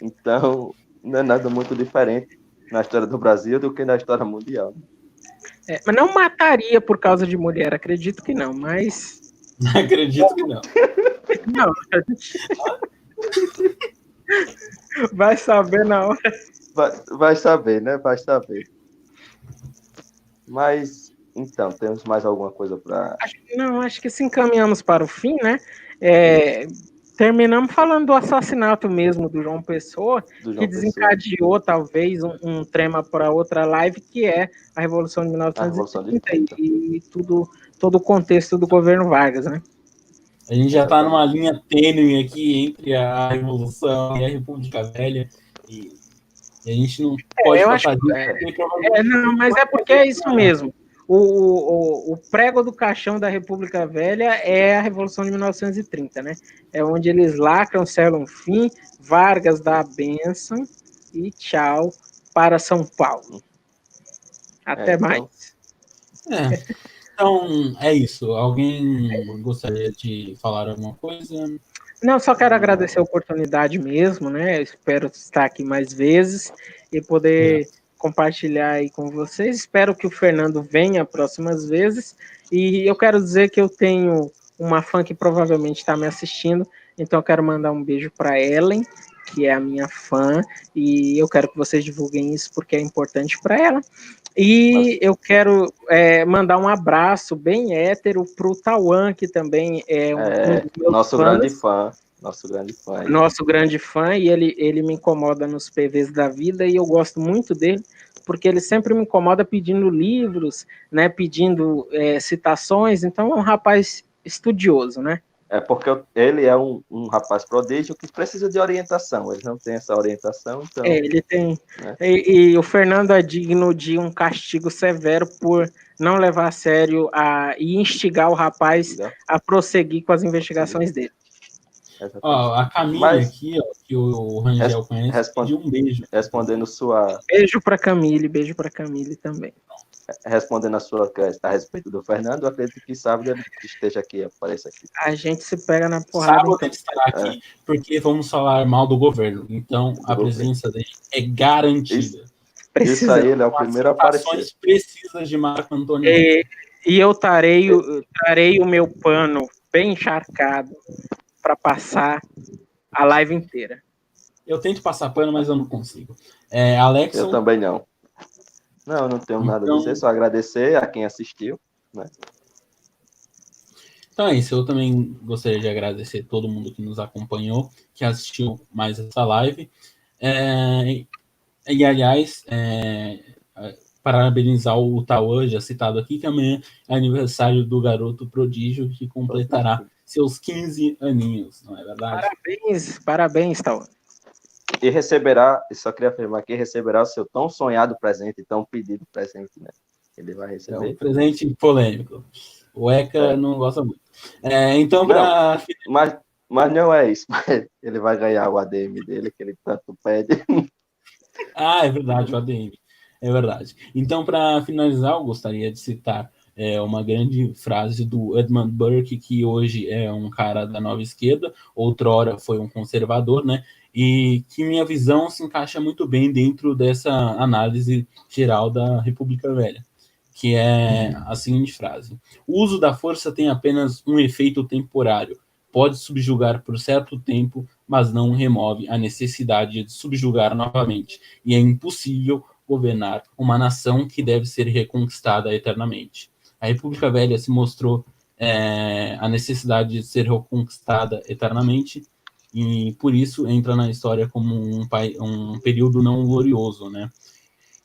Então, não é nada muito diferente na história do Brasil do que na história mundial. Mas não mataria por causa de mulher, acredito que não, mas... Acredito que não. Não. Vai saber na hora. Vai saber, né? Vai saber. Mas, então, temos mais alguma coisa para... Acho que se encaminhamos para o fim, né? Terminamos falando do assassinato mesmo do João Pessoa, que desencadeou talvez um tema para outra live, que é a Revolução de 1930 e todo o contexto do governo Vargas, né? A gente já está numa linha tênue aqui entre a Revolução e a República Velha, e a gente não pode passar disso. Não, mas é porque é isso mesmo. O prego do caixão da República Velha é a Revolução de 1930, né? É onde eles lacram, selam um fim, Vargas dá a bênção e tchau para São Paulo. Até mais. Então, é isso. Alguém gostaria de falar alguma coisa? Não, só quero agradecer a oportunidade mesmo, né? Eu espero estar aqui mais vezes e poder compartilhar aí com vocês. Espero que o Fernando venha próximas vezes. E eu quero dizer que eu tenho uma fã que provavelmente está me assistindo, então eu quero mandar um beijo para Ellen, que é a minha fã, e eu quero que vocês divulguem isso porque é importante para ela. E eu quero mandar um abraço bem hétero para o Tauan, que também é um dos meus nosso fãs. Grande fã. Nosso grande fã. Nosso grande fã, e ele me incomoda nos PVs da vida, e eu gosto muito dele, porque ele sempre me incomoda pedindo livros, né, pedindo citações, então é um rapaz estudioso, né? É porque ele é um rapaz prodígio que precisa de orientação, ele não tem essa orientação, então... ele tem. Né? E o Fernando é digno de um castigo severo por não levar a sério e instigar o rapaz a prosseguir com as investigações dele. A Camille aqui, que o Rangel conhece, pediu um beijo. Respondendo sua... Beijo para Camille também. Respondendo a sua questão a respeito do Fernando, eu acredito que sábado ele esteja aqui, apareça aqui. A gente se pega na porrada. Sábado ele estará aqui, porque vamos falar mal do governo. Então, a presença dele é garantida. Isso aí, ele é o primeiro a aparecer. Precisas de Marco Antônio. E eu trarei o meu pano bem encharcado para passar a live inteira. Eu tento passar pano, mas eu não consigo. Alex. Eu também não. Não, não tenho nada a dizer, só agradecer a quem assistiu, né? Então é isso, eu também gostaria de agradecer todo mundo que nos acompanhou, que assistiu mais essa live. E, aliás, parabenizar o Tauan, já citado aqui, que amanhã é aniversário do garoto prodígio, que completará seus 15 aninhos, não é verdade? Parabéns, Tauan. E receberá, eu só queria afirmar que receberá o seu tão sonhado presente, tão pedido presente, né? Ele vai receber. É um presente polêmico. O ECA não gosta muito. Então, para... Mas não é isso. Ele vai ganhar o ADM dele, que ele tanto pede. É verdade, o ADM. É verdade. Então, para finalizar, eu gostaria de citar é uma grande frase do Edmund Burke, que hoje é um cara da nova esquerda, outrora foi um conservador, né? E que minha visão se encaixa muito bem dentro dessa análise geral da República Velha, que é a seguinte frase: o uso da força tem apenas um efeito temporário, pode subjugar por certo tempo, mas não remove a necessidade de subjugar novamente, e é impossível governar uma nação que deve ser reconquistada eternamente. A República Velha se mostrou a necessidade de ser reconquistada eternamente, e por isso entra na história como um período não glorioso, né?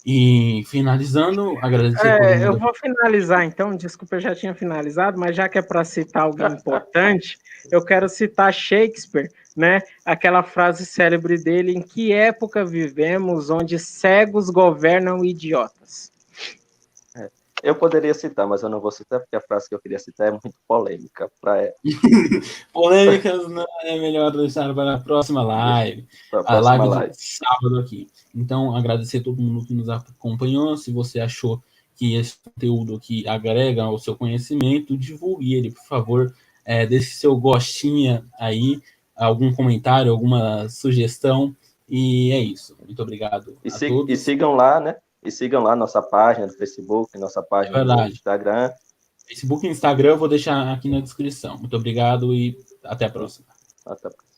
E finalizando, agradecer a todo mundo. Eu vou finalizar então, desculpa, eu já tinha finalizado, mas já que é para citar alguém importante, eu quero citar Shakespeare, né? Aquela frase célebre dele: em que época vivemos onde cegos governam idiotas? Eu poderia citar, mas eu não vou citar, porque a frase que eu queria citar é muito polêmica. Polêmicas não é melhor deixar para a próxima live. A live de sábado aqui. Então, agradecer a todo mundo que nos acompanhou. Se você achou que esse conteúdo aqui agrega ao seu conhecimento, divulgue ele, por favor. Deixe seu gostinha aí, algum comentário, alguma sugestão. E é isso. Muito obrigado a todos. E sigam lá, né? E sigam lá nossa página do Facebook, nossa página do Instagram. Facebook e Instagram eu vou deixar aqui na descrição. Muito obrigado e até a próxima. Até a próxima.